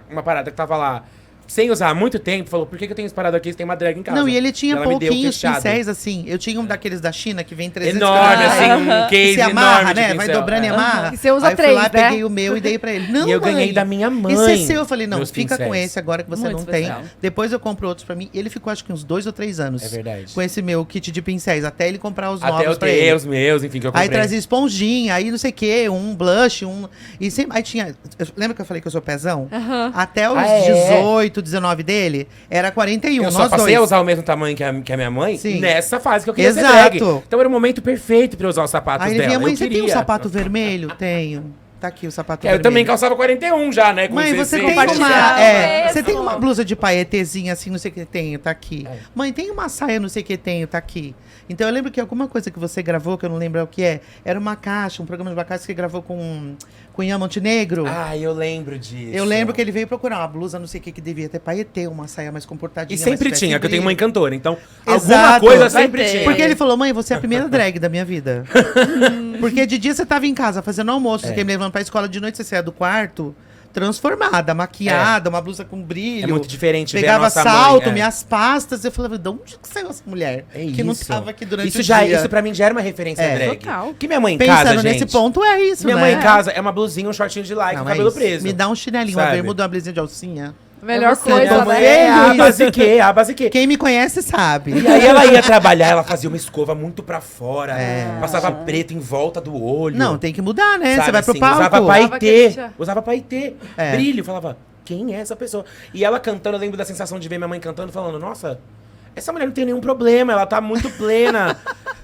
uma parada que tava lá sem usar há muito tempo, falou, por que eu tenho isso parado aqui se tem uma drag em casa? Não, e ele tinha Ela me deu pouquinhos fechado. pincéis, assim. Eu tinha um daqueles da China que vem 300 Enorme, gramas. assim, um case Que se amarra, enorme de né? Vai pincel. dobrando e amarra. E você usa Aí eu fui 3, lá, né? peguei o meu e dei pra ele. Não, E eu mãe, ganhei da minha mãe. esse é seu. Eu falei, não, meus fica com pincéis. esse agora que você Muito não especial. tem. Depois eu compro outros pra mim. Ele ficou, acho que uns 2 ou 3 anos. É verdade. Com esse meu kit de pincéis. Até ele comprar os Até novos eu pra ter ele. os meus, enfim, que eu comprei. Aí trazia esponjinha, aí não sei o quê, um blush, E sempre, aí tinha. Lembra que eu falei que eu sou pezão? Até os Ah, é? 18, 19 dele, era 41. Eu só nós passei dois. a usar o mesmo tamanho que a minha mãe Sim. nessa fase que eu queria ser Exato. drag. Então era o momento perfeito pra eu usar os sapatos Aí ele dela. vinha, mãe, eu você queria. tem um sapato vermelho? Tenho. Tá aqui o sapato É, eu vermelho. também calçava 41 já, né? Com Mãe, você 16. tem uma. Compartilhar mesmo. Você tem uma blusa de paetezinha assim, não sei o que tenho, tá aqui. É. Mãe, tem uma saia, não sei o que tenho, tá aqui. Então eu lembro que alguma coisa que você gravou, que eu não lembro o que é, era uma caixa, um programa de uma caixa que você gravou com Ian Montenegro. Ah, eu lembro disso. Eu lembro que ele veio procurar uma blusa, não sei o que devia ter paetê, uma saia mais comportadinha. E sempre mais tinha, que eu tenho mãe brilho. cantora. Então, Exato. alguma coisa Vai sempre ter. tinha. Porque ele falou, mãe, você é a primeira drag da minha vida. Porque de dia você tava em casa fazendo almoço, É. você quer me levando pra escola, de noite você saia do quarto, transformada, maquiada, uma blusa com brilho. É muito diferente ver a Pegava nossa salto, mãe. minhas pastas. Eu falava, de onde que saiu essa mulher? É que não isso. tava aqui durante Isso o já, dia. isso pra mim já era uma referência É. drag. Total. Que minha mãe em Pensando casa, nesse gente. ponto, é isso, Minha né? mãe em casa é uma blusinha, um shortinho de lycra, Não, com é cabelo isso. preso. Me dá um chinelinho, uma Sabe? bermuda, uma blusinha de alcinha. Melhor você, coisa, minha né? mãe. É, a isso. basique, a basique. Quem me conhece sabe. E aí ela ia trabalhar, ela fazia uma escova muito pra fora, É. passava preto em volta do olho. Não, tem que mudar, né? sabe, Você vai pro assim, palco. Usava aquele paetê, tchan. usava paetê, É. brilho, falava, quem é essa pessoa? E ela cantando, eu lembro da sensação de ver minha mãe cantando, falando, nossa, essa mulher não tem nenhum problema, ela tá muito plena.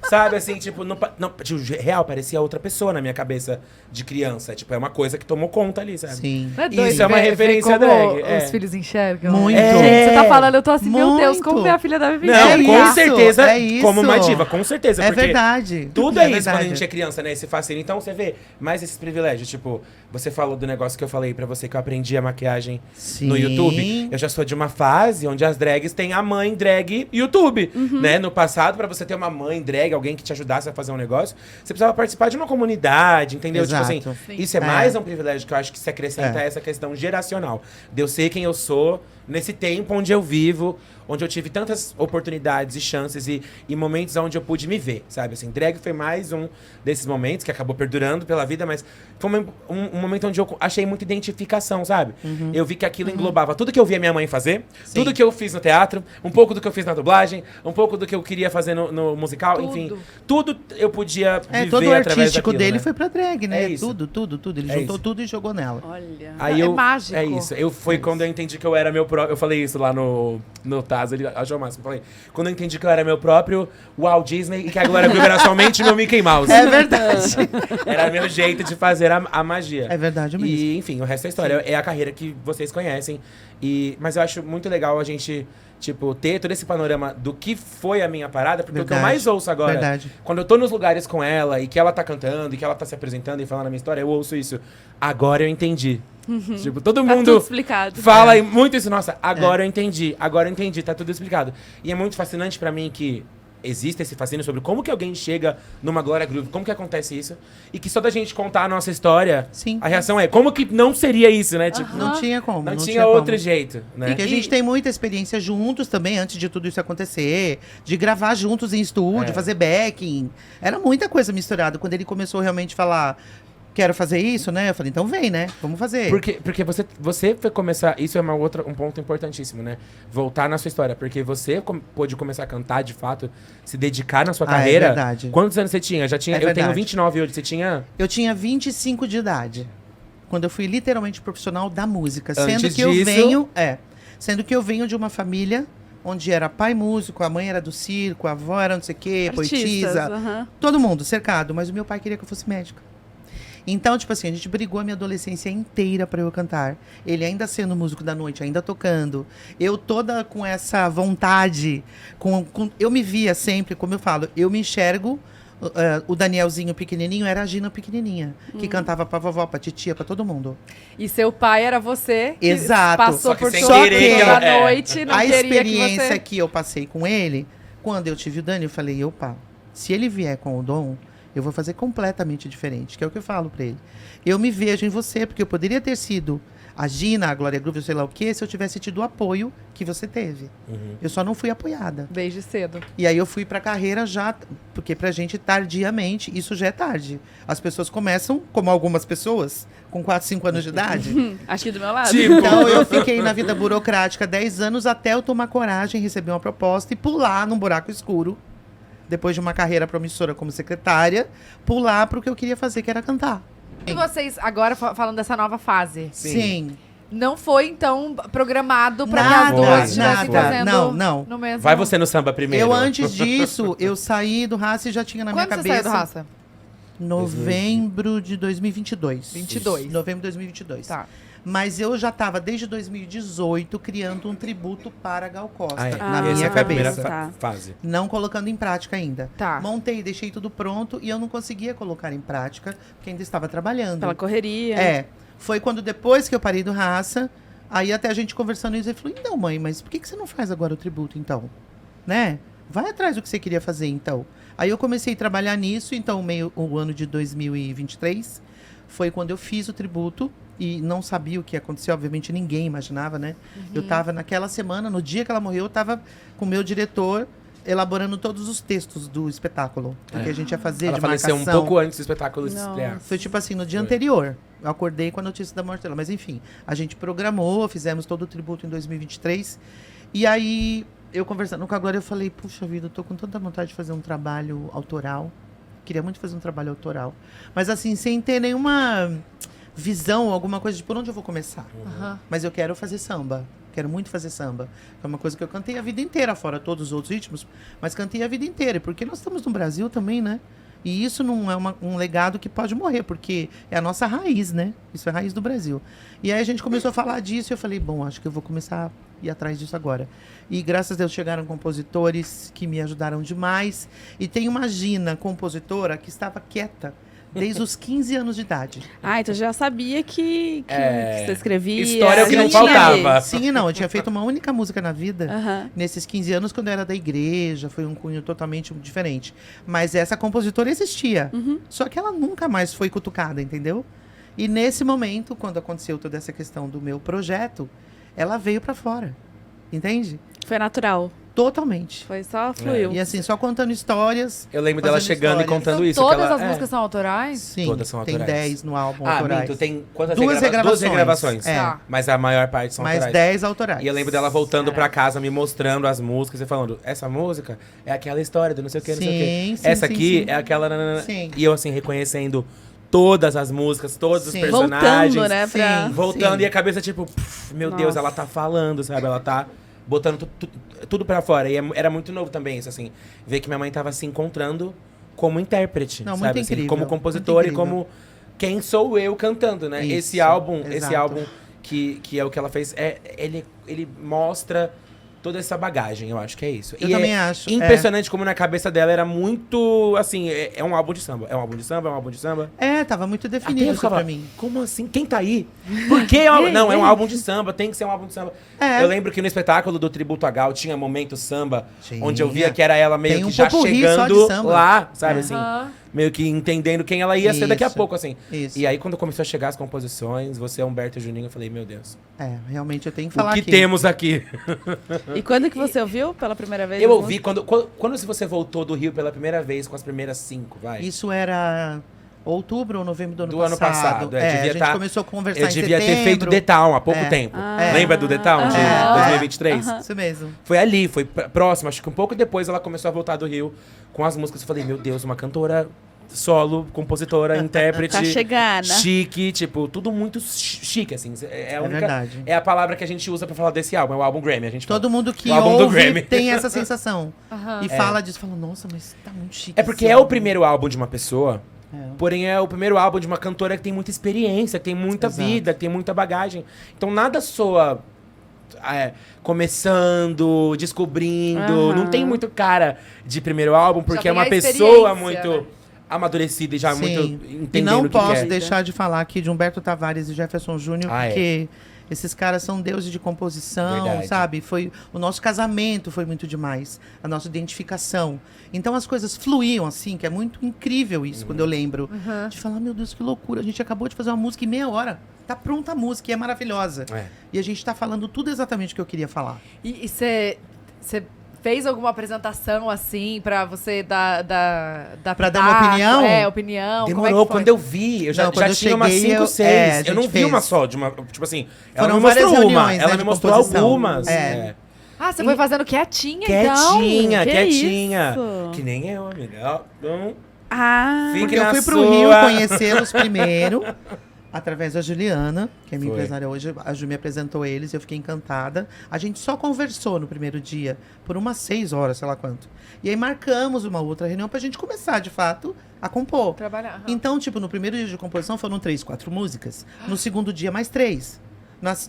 Sabe, assim, tipo, tipo, real, parecia outra pessoa na minha cabeça de criança. Tipo, é uma coisa que tomou conta ali, sabe? Sim. Não é Isso doido é uma ver referência como drag, é. os filhos enxergam. Muito. É. Gente, você tá falando, eu tô assim, meu Deus, Muito. como minha filha deve viver. Não, É com isso, certeza, é isso. como uma diva, com certeza. É porque verdade. tudo é, isso verdade. quando a gente é criança, né? Esse fascínio. Então você vê mais esses privilégios. Tipo, você falou do negócio que eu falei pra você, que eu aprendi a maquiagem Sim. no YouTube. Eu já sou de uma fase onde as drags têm a mãe drag YouTube, né? No passado, pra você ter uma mãe drag, alguém que te ajudasse a fazer um negócio, você precisava participar de uma comunidade, entendeu? Exato. Tipo assim, Sim. isso é mais um privilégio que eu acho que se acrescenta a essa questão geracional. De eu ser quem eu sou nesse tempo onde eu vivo, onde eu tive tantas oportunidades e chances e momentos onde eu pude me ver, sabe? Assim, drag foi mais um desses momentos que acabou perdurando pela vida, mas foi um momento onde eu achei muita identificação, sabe? Eu vi que aquilo englobava tudo que eu via minha mãe fazer, Sim. tudo que eu fiz no teatro, um pouco do que eu fiz na dublagem, um pouco do que eu queria fazer no musical, Tudo. enfim. Tudo eu podia É, viver todo o através artístico daquilo, dele né? foi pra drag, né? É isso. Tudo. Ele É juntou isso. tudo e jogou nela. Olha. Aí É eu, mágico. É isso. Foi quando eu entendi que eu era meu próprio. Eu falei isso lá no Taz, ele achou o máximo. Eu falei, quando eu entendi que eu era meu próprio Walt Disney e que a Glória Groove era somente meu Mickey Mouse. É verdade. Era meu jeito de fazer a magia. É verdade mesmo. E, enfim, o resto é história. É a carreira que vocês conhecem. Mas eu acho muito legal a gente, tipo, ter todo esse panorama do que foi a minha parada, porque o que eu Verdade. mais ouço agora, Verdade. quando eu tô nos lugares com ela e que ela tá cantando e que ela tá se apresentando e falando a minha história, eu ouço isso. Agora eu entendi. Tipo, todo Tá mundo tudo explicado. fala muito isso. Nossa, agora eu entendi, tá tudo explicado. E é muito fascinante pra mim que existe esse fascínio sobre como que alguém chega numa Glória Groove, como que acontece isso, e que só da gente contar a nossa história, Sim. a reação é, como que não seria isso, né? Tipo, Não tinha como. não Não tinha outro como. jeito, né? E que a gente tem muita experiência juntos também, antes de tudo isso acontecer. De gravar juntos em estúdio, É. fazer backing. Era muita coisa misturada. Quando ele começou realmente a falar, quero fazer isso, né? Eu falei, então vem, né? Vamos fazer. Porque você foi começar. Isso é um ponto importantíssimo, né? Voltar na sua história. Porque você pôde começar a cantar de fato, se dedicar na sua Ah, carreira. é verdade. Quantos anos você tinha? Já tinha. É Eu tenho verdade. 29 hoje. Você tinha. Eu tinha 25 de idade. Quando eu fui literalmente profissional da música. Sendo Antes que eu disso- venho. Sendo que eu venho de uma família onde era pai músico, a mãe era do circo, a avó era não sei o quê, Artistas, poetisa. aham. Todo mundo cercado, mas o meu pai queria que eu fosse médica. Então, tipo assim, a gente brigou a minha adolescência inteira pra eu cantar. Ele ainda sendo músico da noite, ainda tocando. Eu toda com essa vontade, eu me via sempre, como eu falo, eu me enxergo. O Danielzinho pequenininho era a Gina pequenininha, que cantava pra vovó, pra titia, pra todo mundo. E seu pai era você que Exato. passou Só que por sem sua querer, vida ela- à noite, não A queria que experiência você... que eu passei com ele, quando eu tive o Dani, eu falei, opa, se ele vier com o dom, eu vou fazer completamente diferente, que é o que eu falo pra ele. Eu me vejo em você, porque eu poderia ter sido a Gina, a Glória Groove, sei lá o quê, se eu tivesse tido o apoio que você teve. Eu só não fui apoiada. Desde cedo. E aí eu fui pra carreira já, porque pra gente, tardiamente, isso já é tarde. As pessoas começam, como algumas pessoas, com 4, 5 anos de idade. Aqui do meu lado. Tipo, Então eu fiquei na vida burocrática 10 anos até eu tomar coragem, receber uma proposta e pular num buraco escuro. Depois de uma carreira promissora como secretária, pular pro que eu queria fazer, que era cantar. E vocês, agora falando dessa nova fase, Sim. não foi, então, programado pra que Nada, as duas estivessem nada. fazendo Não. no mesmo... vai você no samba primeiro. Eu, antes disso, eu saí do Raça e já tinha na Quando minha você cabeça. saiu do Raça? Novembro de 2022. 22. Novembro de 2022. Tá. Mas eu já estava, desde 2018, criando um tributo para Gal Costa, Ah, é. na Essa minha foi a primeira cabeça. Tá. fase. Não colocando em prática ainda. Tá. Montei, deixei tudo pronto e eu não conseguia colocar em prática, porque ainda estava trabalhando. Pela correria. É. Foi quando, depois que eu parei do Raça, aí até a gente conversando isso, ele falou, então, mãe, mas por que você não faz agora o tributo, então? Né? Vai atrás do que você queria fazer, então. Aí eu comecei a trabalhar nisso, então o ano de 2023 foi quando eu fiz o tributo e não sabia o que ia acontecer, obviamente ninguém imaginava, né? Eu tava naquela semana, no dia que ela morreu, eu tava com o meu diretor elaborando todos os textos do espetáculo, porque a gente ia fazer Ela de faleceu marcação. um pouco antes do espetáculo Não. estrear. Foi tipo assim, no dia Foi. anterior. Eu acordei com a notícia da morte dela. Mas enfim, a gente programou, fizemos todo o tributo em 2023. E aí, eu conversando com a Glória, eu falei, puxa vida, eu tô com tanta vontade de fazer um trabalho autoral. Queria muito fazer um trabalho autoral. Mas assim, sem ter nenhuma visão, alguma coisa de por onde eu vou começar. Aham. Mas eu quero fazer samba. Quero muito fazer samba. É uma coisa que eu cantei a vida inteira, fora todos os outros ritmos. Mas cantei a vida inteira. Porque nós estamos no Brasil também, né? E isso não é um legado que pode morrer, porque é a nossa raiz, né? Isso é a raiz do Brasil. E aí a gente começou a falar disso e eu falei, bom, acho que eu vou começar a ir atrás disso agora. E graças a Deus chegaram compositores que me ajudaram demais. E tem uma Gina, compositora, que estava quieta desde os 15 anos de idade. Ah, então já sabia que você escrevia. História é o que já não tinha faltava. ali. Sim e não, eu tinha feito uma única música na vida. Aham. Nesses 15 anos, quando eu era da igreja, foi um cunho totalmente diferente. Mas essa compositora existia. Só que ela nunca mais foi cutucada, entendeu? E nesse momento, quando aconteceu toda essa questão do meu projeto, ela veio pra fora. Entende? Foi natural. Totalmente. Foi só fluiu. E assim, só contando histórias. Eu lembro dela Fazendo chegando e histórias. contando Então, isso. todas que ela, as músicas são autorais? Sim, Todas são tem autorais. 10 no álbum Ah, autorais. minto, tem quantas Duas Duas regravações. regravações. É. Tá. Mas a maior parte são Mais autorais. 10 autorais. E eu lembro dela voltando pra casa, me mostrando as músicas e falando, essa música é aquela história do não sei o que, não sei o Sim, que. sim, Essa sim, aqui sim. é aquela... nanana. Sim. E eu, assim, reconhecendo todas as músicas, todos os Sim. personagens. Voltando, né? Pra... Sim. Voltando e a cabeça, tipo, meu Deus, Nossa. ela tá falando, sabe? Ela tá botando tudo pra fora. E era muito novo também isso, assim. Ver que minha mãe tava se encontrando como intérprete, Não, sabe? muito Assim, incrível, como muito compositor e incrível. como quem sou eu cantando, né? Isso, Esse álbum exato. que é o que ela fez, ele mostra toda essa bagagem, eu acho que é isso. Eu E também é acho. impressionante como na cabeça dela era muito, assim, é um álbum de samba. É um álbum de samba, é um álbum de samba. É, tava muito Até definido eu isso ficava, pra mim. como assim? Quem tá aí? Por que? Não, é um álbum de samba, tem que ser um álbum de samba. É. Eu lembro que no espetáculo do Tributo a Gal tinha momento samba, Tinha. onde eu via que era ela meio Tem que um já popurrí só de chegando samba. lá, sabe É. assim? Aham. Meio que entendendo quem ela ia ser daqui a Isso. pouco, assim. Isso. E aí, quando começou a chegar as composições, você, Humberto e Juninho, eu falei, meu Deus, É, realmente eu tenho que falar o que aqui. temos aqui? E quando que você ouviu pela primeira vez? Eu as ouvi, quando você voltou do Rio pela primeira vez, com as primeiras 5, vai? Isso era outubro ou novembro do ano Do passado. ano passado, É, devia a gente tá- começou a conversar Eu em devia ter setembro. feito The Town há pouco É. tempo. Ah. Lembra do The Town de É. 2023? Isso mesmo. Foi ali, foi próximo. Acho que um pouco depois ela começou a voltar do Rio com as músicas. Eu falei, meu Deus, uma cantora solo, compositora, intérprete. Tá chegando. Chique, tipo, tudo muito chique, assim. É a única. verdade. É a palavra que a gente usa pra falar desse álbum, é o álbum Grammy. A gente fala. Todo mundo que O álbum do ouve Grammy. tem essa sensação. Aham. E fala disso, fala, nossa, mas tá muito chique. É porque esse é o álbum. primeiro álbum de uma pessoa. É. Porém, é o primeiro álbum de uma cantora que tem muita experiência, que tem muita Exato. vida, que tem muita bagagem. Então nada soa começando, descobrindo. Aham. Não tem muito cara de primeiro álbum, porque tem é uma a pessoa experiência, muito. né? amadurecida e já Sim. muito E entendendo não o que posso quer. deixar de falar aqui de Humberto Tavares e Jefferson Júnior, Ah, porque esses caras são deuses de composição, Verdade. sabe? Foi o nosso casamento foi muito demais, a nossa identificação. Então as coisas fluíam assim, que é muito incrível isso quando eu lembro de falar, meu Deus, que loucura, a gente acabou de fazer uma música em meia hora. Tá pronta a música e é maravilhosa. É. E a gente tá falando tudo exatamente o que eu queria falar. E você fez alguma apresentação assim pra você dar Pra dar uma opinião? É, opinião. Como é Demorou, que foi? quando eu vi, eu já, Não, quando já eu tinha umas cheguei, 5, a 6. Eu não gente vi uma fez. só, tipo assim, ela Foram me mostrou várias uma, reuniões, ela né, me de mostrou composição. algumas. É. Ah, você foi fazendo quietinha, Quietinha, então? quietinha. isso? Que nem eu, amiga. Então, Ah, Fique Porque eu na fui pro sua. Rio conhecê-los primeiro, através da Juliana, que é minha Foi. empresária hoje. A Ju me apresentou eles, eu fiquei encantada. A gente só conversou no primeiro dia, por umas 6 horas, sei lá quanto. E aí marcamos uma outra reunião pra gente começar, de fato, a compor. Trabalhar. aham. Então, tipo, no primeiro dia de composição foram 3, 4 músicas. No segundo dia, mais 3.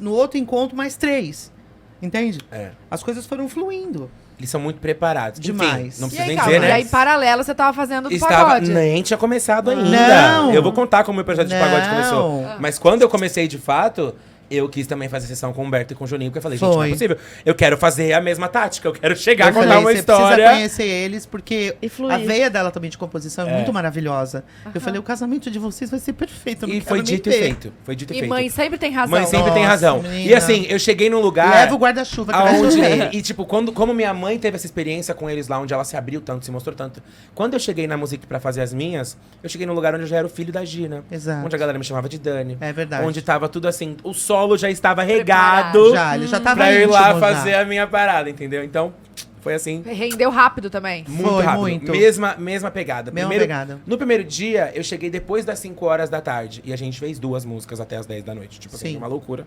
No outro encontro, mais 3. Entende? é. As coisas foram fluindo. Eles são muito preparados. Demais. Enfim, não E precisa aí, nem calma, dizer, né? e aí, em paralelo, você tava fazendo do Estava, pagode. nem tinha começado ainda. Não. Eu vou contar como o meu projeto de pagode começou. Não. Mas quando eu comecei de fato, eu quis também fazer sessão com o Humberto e com o Juninho, porque eu falei, gente, não é Foi. possível. Eu quero fazer a mesma tática, eu quero chegar Eu a contar falei, uma você precisa história. conhecer eles, porque E fluir. a veia dela também de composição é muito maravilhosa. Eu falei, o casamento de vocês vai ser perfeito. Eu não E quero foi nem dito e ver. feito. Foi dito e E feito. mãe sempre tem razão. Mãe sempre tem Nossa, razão. E menina. assim, eu cheguei num lugar. Leva o guarda-chuva que vai Aonde, chover. e tipo, como minha mãe teve essa experiência com eles lá, onde ela se abriu tanto, se mostrou tanto. Quando eu cheguei na música pra fazer as minhas, eu cheguei num lugar onde eu já era o filho da Gina. Exato. Onde a galera me chamava de Dani. É verdade. Onde tava tudo assim, o solo já estava Preparado. regado Já, ele já tava pra eu ir lá íntimo já. fazer a minha parada, entendeu? Então, foi assim, Rendeu rápido também. muito Foi, rápido. muito. Mesma pegada. Mesma pegada. No primeiro dia, eu cheguei depois das 5 horas da tarde. E a gente fez 2 músicas até as 10 da noite. Tipo assim, Sim. uma loucura.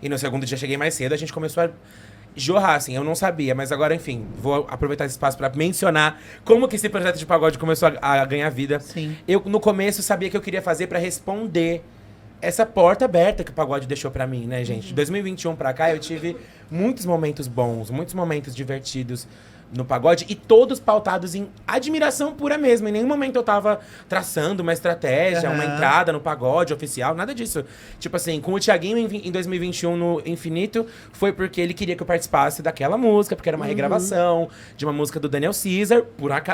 E no segundo dia, cheguei mais cedo, a gente começou a jorrar, assim. Eu não sabia, mas agora, enfim, vou aproveitar esse espaço pra mencionar como que esse projeto de pagode começou a ganhar vida. Sim. Eu, no começo, sabia que eu queria fazer pra responder essa porta aberta que o pagode deixou pra mim, né, gente? De 2021 pra cá, eu tive muitos momentos bons, muitos momentos divertidos no pagode e todos pautados em admiração pura mesmo. Em nenhum momento eu tava traçando uma estratégia, uma Aham. entrada no pagode oficial, nada disso. Tipo assim, com o Thiaguinho em 2021 no Infinito, foi porque ele queria que eu participasse daquela música, porque era uma regravação de uma música do Daniel Caesar,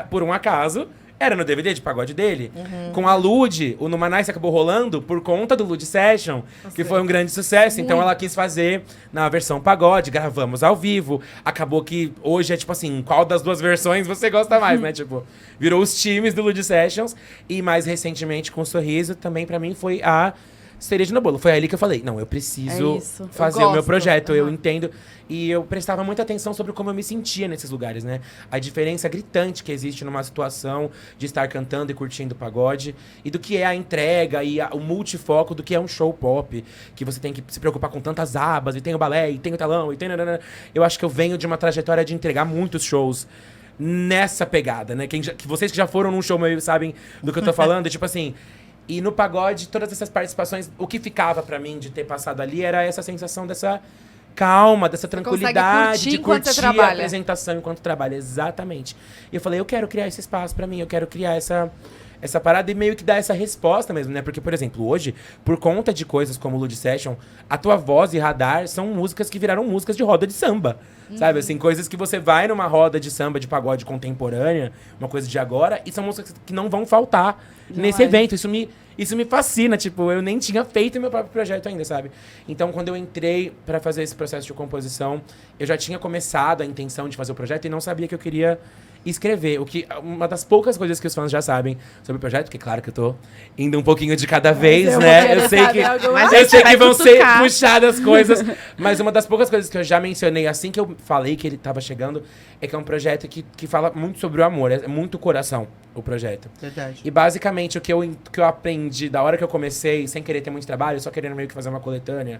por um acaso. Era no DVD de pagode dele. Com a Lud, o Numanice acabou rolando por conta do Lud Session, que foi um grande sucesso. Então ela quis fazer na versão pagode, gravamos ao vivo. Acabou que hoje é tipo assim, qual das duas versões você gosta mais, né? Tipo, virou os times do Lud Sessions. E mais recentemente com o Sorriso, também pra mim foi a cereja no bolo. Foi ali que eu falei, não, eu preciso É isso. fazer Eu o meu gosto. projeto, eu Aham. entendo. E eu prestava muita atenção sobre como eu me sentia nesses lugares, né? A diferença gritante que existe numa situação de estar cantando e curtindo pagode e do que é a entrega e o multifoco do que é um show pop, que você tem que se preocupar com tantas abas, e tem o balé, e tem o telão, e tem... Eu acho que eu venho de uma trajetória de entregar muitos shows nessa pegada, né? Que vocês que já foram num show meu sabem do que eu tô falando, tipo assim... E no pagode, todas essas participações, o que ficava pra mim de ter passado ali era essa sensação dessa calma, dessa tranquilidade, curtir de enquanto você curtir a trabalha. apresentação enquanto trabalha. Exatamente. E eu falei, eu quero criar esse espaço pra mim, eu quero criar essa parada e meio que dar essa resposta mesmo, né? Porque, por exemplo, hoje, por conta de coisas como Lud Session, a tua voz e radar são músicas que viraram músicas de roda de samba. Sabe, assim, coisas que você vai numa roda de samba, de pagode contemporânea, uma coisa de agora, e são músicas que não vão faltar nesse evento. Isso me fascina, tipo, eu nem tinha feito meu próprio projeto ainda, sabe? Então, quando eu entrei pra fazer esse processo de composição, eu já tinha começado a intenção de fazer o projeto e não sabia que eu queria escrever. Uma das poucas coisas que os fãs já sabem sobre o projeto, que claro que eu tô indo um pouquinho de cada vez, eu vou né? querer Eu sei saber que, alguma Mas eu a gente sei vai que vão ser cutucar. puxadas coisas, mas uma das poucas coisas que eu já mencionei assim que eu falei que ele tava chegando é que é um projeto que fala muito sobre o amor, é muito coração o projeto. Verdade. E basicamente o que eu aprendi da hora que eu comecei, sem querer ter muito trabalho, só querendo meio que fazer uma coletânea,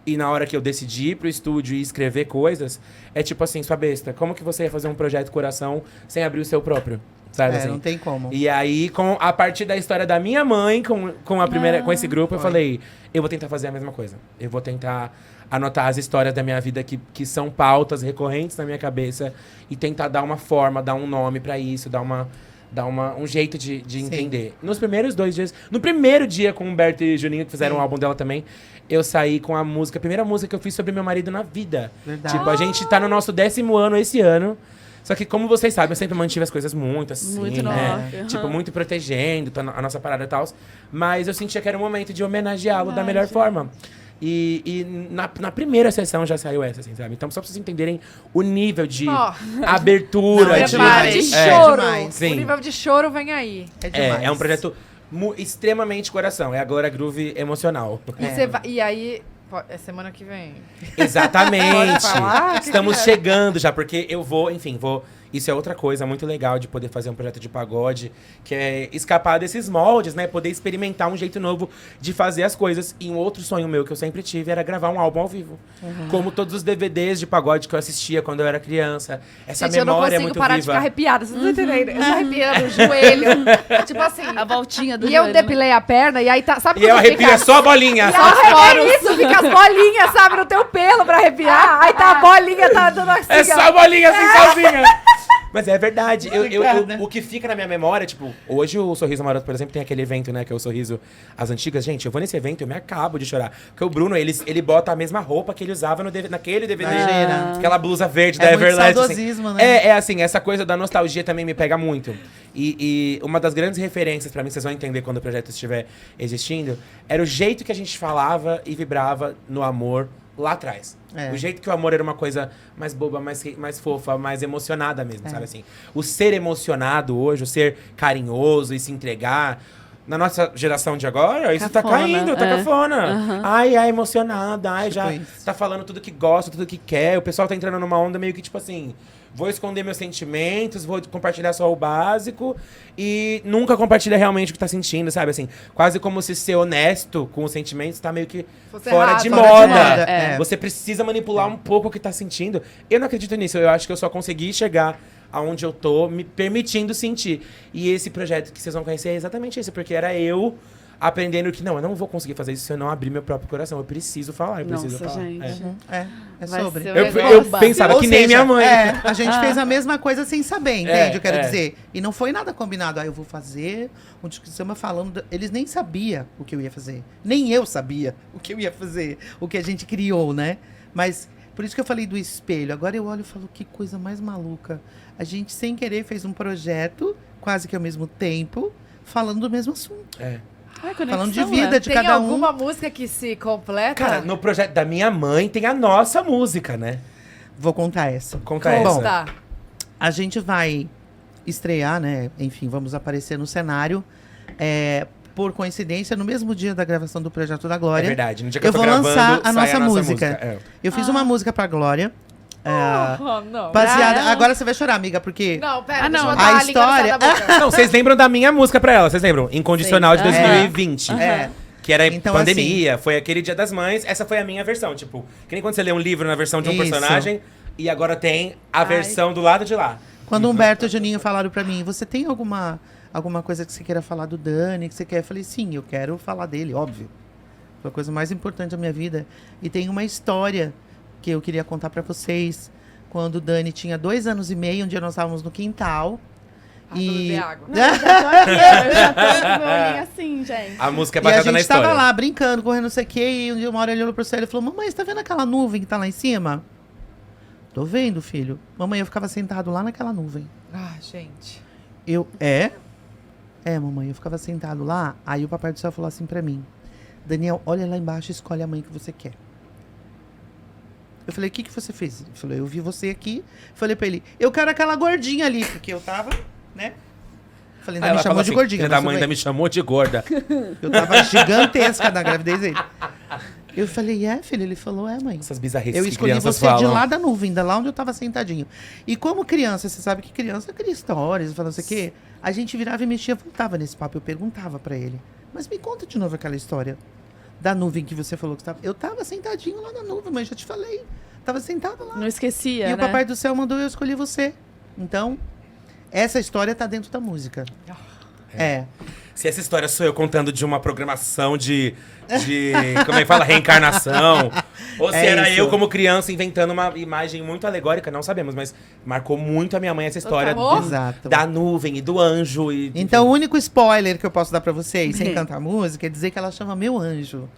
e na hora que eu decidi ir pro estúdio e escrever coisas, é tipo assim, sua besta, como que você ia fazer um projeto coração sem abrir o seu próprio? Sabe assim? Não tem como. E aí, a partir da história da minha mãe com esse grupo, eu falei, eu vou tentar fazer a mesma coisa. Eu vou tentar anotar as histórias da minha vida que são pautas recorrentes na minha cabeça e tentar dar uma forma, dar um nome pra isso, dar uma dar um jeito de entender. Nos primeiros 2 dias... No primeiro dia com o Humberto e Juninho, que fizeram o álbum dela também, eu saí com a primeira música que eu fiz sobre meu marido na vida. Verdade. Tipo, a gente tá no nosso 10º ano esse ano. Só que, como vocês sabem, eu sempre mantive as coisas muito assim, Muito né? nova. Tipo, muito protegendo a nossa parada e tal. Mas eu sentia que era um momento de homenageá-lo da melhor forma. E na primeira sessão já saiu essa, assim, sabe? Então, só pra vocês entenderem o nível de Não, abertura. é O nível de demais. choro. demais. Sim. O nível de choro vem aí. É demais. É um projeto extremamente coração. É agora groove emocional. E, você vai, e aí, é semana que vem. Exatamente. Pode falar? Estamos chegando já, porque eu vou, enfim, Isso é outra coisa muito legal de poder fazer um projeto de pagode, que é escapar desses moldes, né? Poder experimentar um jeito novo de fazer as coisas. E um outro sonho meu que eu sempre tive era gravar um álbum ao vivo. Como todos os DVDs de pagode que eu assistia quando eu era criança. Essa Gente, eu não memória é consigo muito parar de viva. ficar arrepiada. Vocês não estão entendendo? Eu tô arrepiando o joelho. Tipo assim. A voltinha do E eu joelho, né? depilei a perna e aí tá. Sabe E eu quando arrepio fica... só a bolinha. É isso, fica as bolinhas, sabe, no teu pelo pra arrepiar. Aí tá a bolinha, tá dando assim. É só a bolinha assim sozinha. Mas é verdade. Obrigada. O que fica na minha memória, tipo, hoje o Sorriso Maroto, por exemplo, tem aquele evento, né, que é o Sorriso As Antigas. Gente, eu vou nesse evento e eu me acabo de chorar. Porque o Bruno, ele bota a mesma roupa que ele usava naquele DVD. Imagina. Aquela blusa verde É da muito Everlast. saudosismo, assim. né? É assim, essa coisa da nostalgia também me pega muito. E uma das grandes referências pra mim, vocês vão entender quando o projeto estiver existindo, era o jeito que a gente falava e vibrava no amor lá atrás. É. O jeito que o amor era uma coisa mais boba, mais fofa, mais emocionada mesmo, sabe assim? O ser emocionado hoje, o ser carinhoso e se entregar... Na nossa geração de agora, isso tá Cafona, caindo, tá cafona. Ai, emocionada, ai, já Tipo isso. tá falando tudo que gosta, tudo que quer. O pessoal tá entrando numa onda meio que, tipo assim... Vou esconder meus sentimentos, vou compartilhar só o básico e nunca compartilha realmente o que tá sentindo, sabe? Assim, quase como se ser honesto com os sentimentos tá meio que Fosse fora errado. de Fora de moda. moda, é. Você precisa manipular um pouco o que tá sentindo. Eu não acredito nisso. Eu acho que eu só consegui chegar aonde eu tô me permitindo sentir. E esse projeto que vocês vão conhecer é exatamente isso, porque era eu aprendendo que, não, eu não vou conseguir fazer isso se eu não abrir meu próprio coração. Eu preciso falar, eu preciso Nossa, falar. gente. É. É Vai sobre. ser Eu Bomba. pensava Ou que nem seja, minha mãe. A gente fez a mesma coisa sem saber, entende? Eu quero dizer. E não foi nada combinado. Eu vou fazer um disco de samba falando. Eles nem sabiam o que eu ia fazer. Nem eu sabia o que eu ia fazer. O que a gente criou, né? Mas por isso que eu falei do espelho. Agora eu olho e falo, que coisa mais maluca. A gente, sem querer, fez um projeto, quase que ao mesmo tempo, falando do mesmo assunto. É. Ai, Falando de conexão, vida, né? de Tem cada um. alguma música que se completa? Cara, no projeto da minha mãe tem a nossa música, né? Vou contar essa. Conta Bom, essa. Tá. A gente vai estrear, né? Enfim, vamos aparecer no cenário. Por coincidência, no mesmo dia da gravação do Projeto da É Glória. verdade. No dia que Eu eu tô vou gravando, lançar a sai nossa música. É. Eu fiz uma música pra Glória. Oh, não. Baseada. ela. Agora você vai chorar, amiga, porque. Não, pera, Ah, deixa eu não. botar A a língua no céu história- da boca. Não, vocês lembram da minha música pra ela, vocês lembram? Incondicional de Sei. 2020. É. Que era Então, pandemia, foi aquele Dia das Mães. Essa foi a minha versão, tipo... Que nem quando você lê um livro na versão de um Isso. personagem... E agora tem a versão do lado de lá. Quando Humberto e o Juninho falaram pra mim, você tem alguma coisa que você queira falar do Dani, que você quer? Eu falei, sim, eu quero falar dele, óbvio. Foi a coisa mais importante da minha vida. E tem uma história que eu queria contar pra vocês. Quando o Dani tinha 2 anos e meio, um dia nós estávamos no quintal. Ah, vou beber água. Não, eu já tô aqui, eu já tô com meu olhinho assim, gente. A música é E a baseada na gente tava história. lá brincando, correndo não sei o quê, e um dia uma hora ele olhou pro céu e falou, mamãe, você tá vendo aquela nuvem que tá lá em cima? Tô vendo, filho. Mamãe, eu ficava sentado lá naquela nuvem. Ah, gente. Eu, é? É, mamãe, eu ficava sentado lá, aí o papai do céu falou assim pra mim, Daniel, olha lá embaixo e escolhe a mãe que você quer. Eu falei, o que você fez? Ele falou, eu vi você aqui. Falei pra ele, eu quero aquela gordinha ali, porque eu tava, né? Falei, ainda Aí me ela chamou falou de assim, gordinha. filha da mas mãe tudo ainda bem. me chamou de gorda. Eu tava gigantesca na gravidez dele. Eu falei, filho? Ele falou, mãe. Essas bizarrices Eu que escolhi crianças você falam. de lá da nuvem, da lá onde eu tava sentadinho. E como criança, você sabe que criança cria histórias, falando assim, que a gente virava e mexia, voltava nesse papo. Eu perguntava pra ele, mas me conta de novo aquela história da nuvem que você falou que estava. Eu tava sentadinho lá na nuvem, mas já te falei. Tava sentado lá. Não esquecia, E né? o Papai do Céu mandou eu escolher você. Então, essa história tá dentro da música. É. se essa história sou eu contando de uma programação de como é que fala? Reencarnação. Ou se era isso. eu como criança inventando uma imagem muito alegórica, não sabemos. Mas marcou muito a minha mãe essa história Total. Exato. da nuvem e do anjo. Então, o único spoiler que eu posso dar pra vocês, sem cantar música, é dizer que ela chama meu anjo.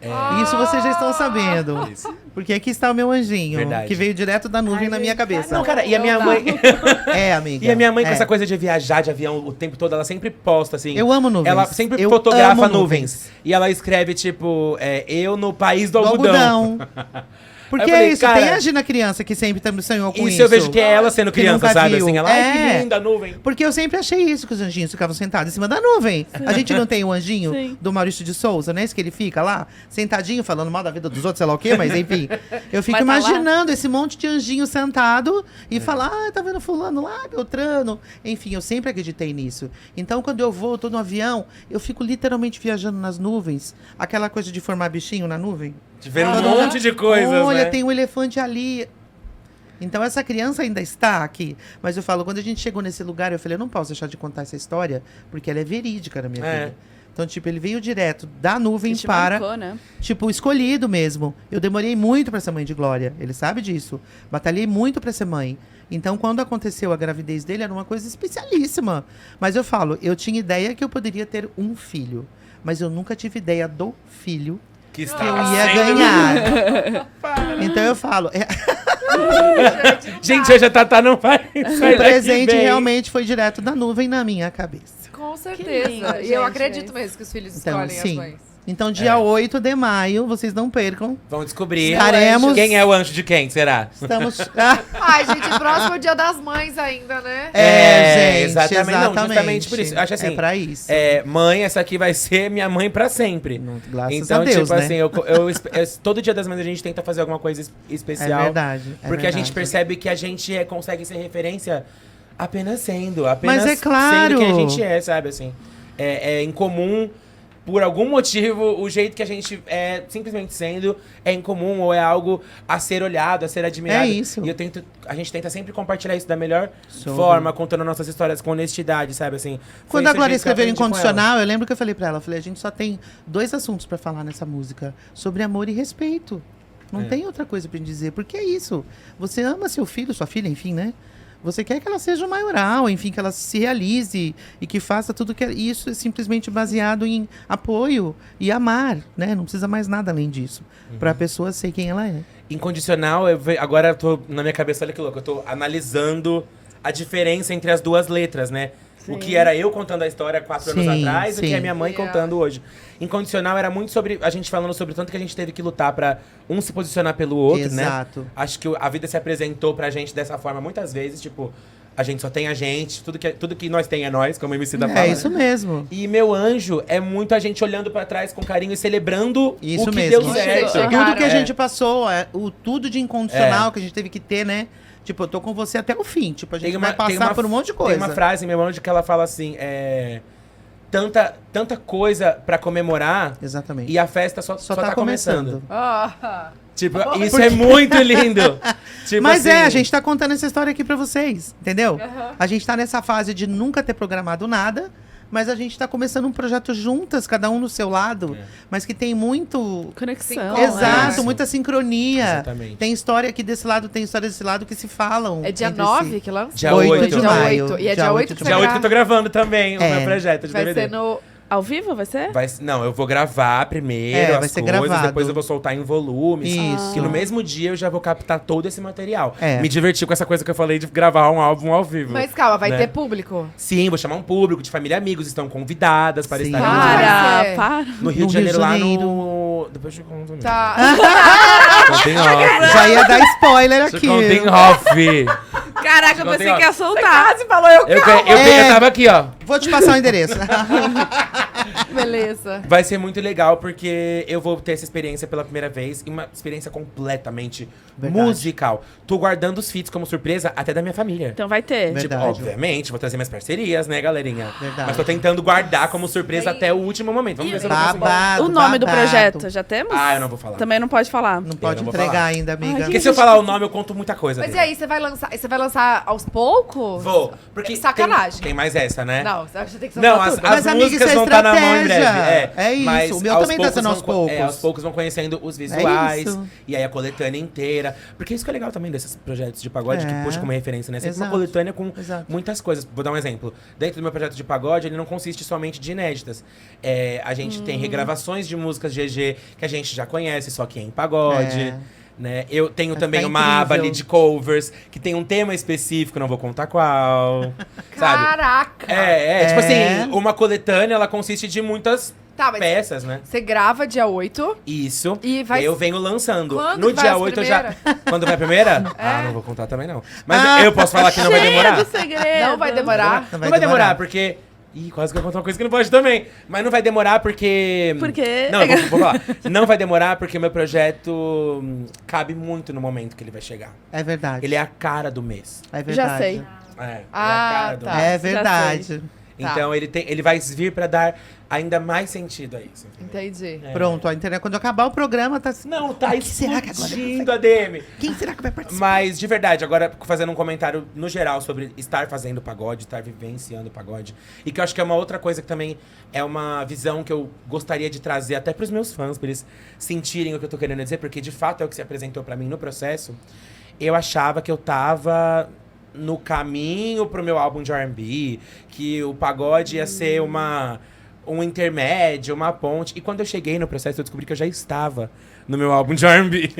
Isso vocês já estão sabendo. Isso. Porque aqui está o meu anjinho, Verdade. que veio direto da nuvem na minha cabeça. Não, cara, e a minha Não dá. mãe... É, amiga. E a minha mãe, com é. essa coisa de viajar de avião o tempo todo, ela sempre posta, assim... Eu amo nuvens. Ela sempre Eu fotografa amo nuvens. E ela escreve, tipo, eu no país do Do algodão. Porque Aí eu falei, é isso, cara, tem a Gina criança que sempre também sonhou com isso. Isso eu vejo que é ela sendo Que criança, nunca sabe? viu. Assim, ela, ai, que É. linda nuvem. Porque eu sempre achei isso, que os anjinhos ficavam sentados em cima da nuvem. A gente não tem o anjinho Sim. do Maurício de Souza, né? Esse que ele fica lá, sentadinho, falando mal da vida dos outros, sei lá o quê, mas enfim. Eu fico Mas tá lá. imaginando esse monte de anjinho sentado e falar, tá vendo fulano lá, Beltrano? Enfim, eu sempre acreditei nisso. Então, quando eu vou, tô no avião, eu fico literalmente viajando nas nuvens. Aquela coisa de formar bichinho na nuvem. De ver um monte de coisas, Olha, né? tem um elefante ali. Então essa criança ainda está aqui. Mas eu falo, quando a gente chegou nesse lugar, eu falei, eu não posso deixar de contar essa história, porque ela é verídica na minha vida. Então, tipo, ele veio direto da nuvem Te para, marcou, né? tipo, escolhido mesmo. Eu demorei muito para ser mãe de Glória. Ele sabe disso. Batalhei muito para ser mãe. Então, quando aconteceu a gravidez dele, era uma coisa especialíssima. Mas eu falo, eu tinha ideia que eu poderia ter um filho. Mas eu nunca tive ideia do filho Que está que eu ia sendo- ganhar. Então eu falo, Gente, hoje a Tatá não vai sair o daqui presente bem. realmente foi direto da nuvem na minha cabeça. Com certeza. lindo, e gente, eu acredito mas- mesmo que os filhos Então, escolhem sim. as mães. Então, dia 8 de maio, vocês não percam. Vão descobrir Estaremos- quem é o anjo de quem, será? Estamos. Ai, gente, próximo é o Dia das Mães ainda, né? Gente, exatamente. Não, exatamente. justamente por isso. Eu acho assim, É pra isso. Mãe, essa aqui vai ser minha mãe pra sempre. Graças Então, a Deus, tipo né? assim, todo dia das mães a gente tenta fazer alguma coisa especial. É verdade. é Porque a gente verdade. percebe que a gente consegue ser referência apenas sendo. Apenas Mas é claro. sendo quem a gente é, sabe? Assim, é incomum, por algum motivo, o jeito que a gente é simplesmente sendo é incomum ou é algo a ser olhado, a ser admirado. É isso. E a gente tenta sempre compartilhar isso da melhor Sobre. forma, contando nossas histórias com honestidade, sabe? Assim, foi Quando a esse o Glória jeito que eu escreveu aprendi com ela. Incondicional, eu lembro que eu falei pra ela, a gente só tem 2 assuntos pra falar nessa música, sobre amor e respeito. Não tem outra coisa pra gente dizer, porque é isso. Você ama seu filho, sua filha, enfim, né? Você quer que ela seja o maioral, enfim, que ela se realize e que faça tudo que... Isso é simplesmente baseado em apoio e amar, né? Não precisa mais nada além disso. Pra pessoa ser quem ela é. Incondicional, agora eu tô na minha cabeça, olha que louco, eu tô analisando a diferença entre as duas letras, né? O que era eu contando a história 4 anos Sim, atrás e o que sim. é minha mãe Yeah. contando hoje. Incondicional era muito sobre a gente falando sobre o tanto que a gente teve que lutar pra um se posicionar pelo outro, né? Exato. Acho que a vida se apresentou pra gente dessa forma muitas vezes, tipo, a gente só tem a gente, tudo que nós tem é nós, como o MC da fala. É né? isso mesmo. E Meu Anjo é muito a gente olhando pra trás com carinho e celebrando Isso o que mesmo. deu certo. Aham. Tudo que a É. gente passou, o tudo de incondicional que a gente teve que ter, né? Tipo, eu tô com você até o fim. Tipo, a gente vai passar por um monte de coisa. Tem uma frase em Meu Anjo que ela fala assim, tanta coisa pra comemorar Exatamente. e a festa só tá começando. Ah, Tipo, isso é muito lindo. Tipo Mas assim, a gente tá contando essa história aqui pra vocês, entendeu? A gente tá nessa fase de nunca ter programado nada, mas a gente tá começando um projeto juntas, cada um no seu lado, mas que tem muito... Conexão. Sim, Exato, isso. muita sincronia. Exatamente. Tem história aqui desse lado, tem história desse lado que se falam. é dia entre 9 si. que lança? Dia 8 8. de Dia maio. 8. E é dia 8 que Dia 8 que eu tô gravando também o É. meu projeto de Vai DVD. ser no... Ao vivo vai ser? Não, eu vou gravar primeiro É, as vai ser coisas, gravado. depois eu vou soltar em volumes. Isso. Que no mesmo dia eu já vou captar todo esse material. É. Me diverti com essa coisa que eu falei de gravar um álbum ao vivo. Mas calma, vai né? ter público? Sim, vou chamar um público de família e amigos, estão convidadas para Sim. estarem Para. juntas. Vai ser. Para. No Rio No de Janeiro, Rio de lá Janeiro. no... Depois eu te conto. Tá. Contem off. Já ia dar spoiler aqui. Contem off. Caraca, eu Contem pensei off. que ia soltar. Falou eu Eu tava aqui, ó. Vou te passar o endereço. beleza. Vai ser muito legal, porque eu vou ter essa experiência pela primeira vez. E uma experiência completamente Verdade. musical. Tô guardando os feats como surpresa até da minha família. Então vai ter. Verdade. Tipo, obviamente, vou trazer minhas parcerias, né, galerinha? Verdade. Mas tô tentando guardar como surpresa até o último momento. Vamos ver se eu não consigo. Babado, O nome do babado. projeto, já temos? Ah, eu não vou falar. Também não pode falar. Não pode não vou entregar falar. ainda, amiga. Porque se eu falar o nome, eu conto muita coisa Mas e dele. aí, você vai lançar aos poucos? Vou. Porque Sacanagem. tem mais essa, né? Não, você tem que Não, soltar as, tudo. as Mas, amiga, músicas isso é vão estar na mão em breve. estratégia. É isso, mas o meu aos também tá sendo aos poucos. poucos. Aos poucos vão conhecendo os visuais. isso. E aí a coletânea inteira. Porque isso que é legal também desses projetos de pagode, que É. puxa como referência, né? Sempre uma Exato. coletânea com Exato. muitas coisas. Vou dar um exemplo. Dentro do meu projeto de pagode, ele não consiste somente de inéditas. A gente tem regravações de músicas GG que a gente já conhece, só que é em pagode. É. Né? Eu tenho Vai também ficar uma incrível. aba ali de covers, que tem um tema específico, não vou contar qual. Sabe? Caraca! Tipo É. assim, uma coletânea, ela consiste de muitas Tá, mas peças, né? você grava dia 8. Isso. E vai- eu venho lançando. Quando No vai dia as 8 eu já. primeiras? Quando vai a primeira? É. Ah, não vou contar também não. Mas eu posso falar que não vai demorar? Do segredo. Não vai demorar? Não vai demorar, porque. Ih, quase que eu conto uma coisa que não pode também. Mas não vai demorar porque. Por quê? Não, eu vou falar. Não vai demorar porque o meu projeto cabe muito no momento que ele vai chegar. É verdade. Ele é a cara do mês. É verdade. Já sei. É, ele é Ah, a cara do tá. mês. É verdade. Então ele vai vir pra dar ainda mais sentido a isso. Entendi. É. Pronto, a internet, quando acabar o programa, tá assim. Não, tá O que será que agora explodindo a DM. Quem será que vai participar? Mas, de verdade, agora fazendo um comentário no geral sobre estar fazendo pagode, estar vivenciando pagode. E que eu acho que é uma outra coisa que também é uma visão que eu gostaria de trazer até pros meus fãs, pra eles sentirem o que eu tô querendo dizer, porque de fato é o que se apresentou pra mim no processo. Eu achava que eu tava no caminho pro meu álbum de R&B, que o pagode ia ser um intermédio, uma ponte. E quando eu cheguei no processo, eu descobri que eu já estava no meu álbum de R&B.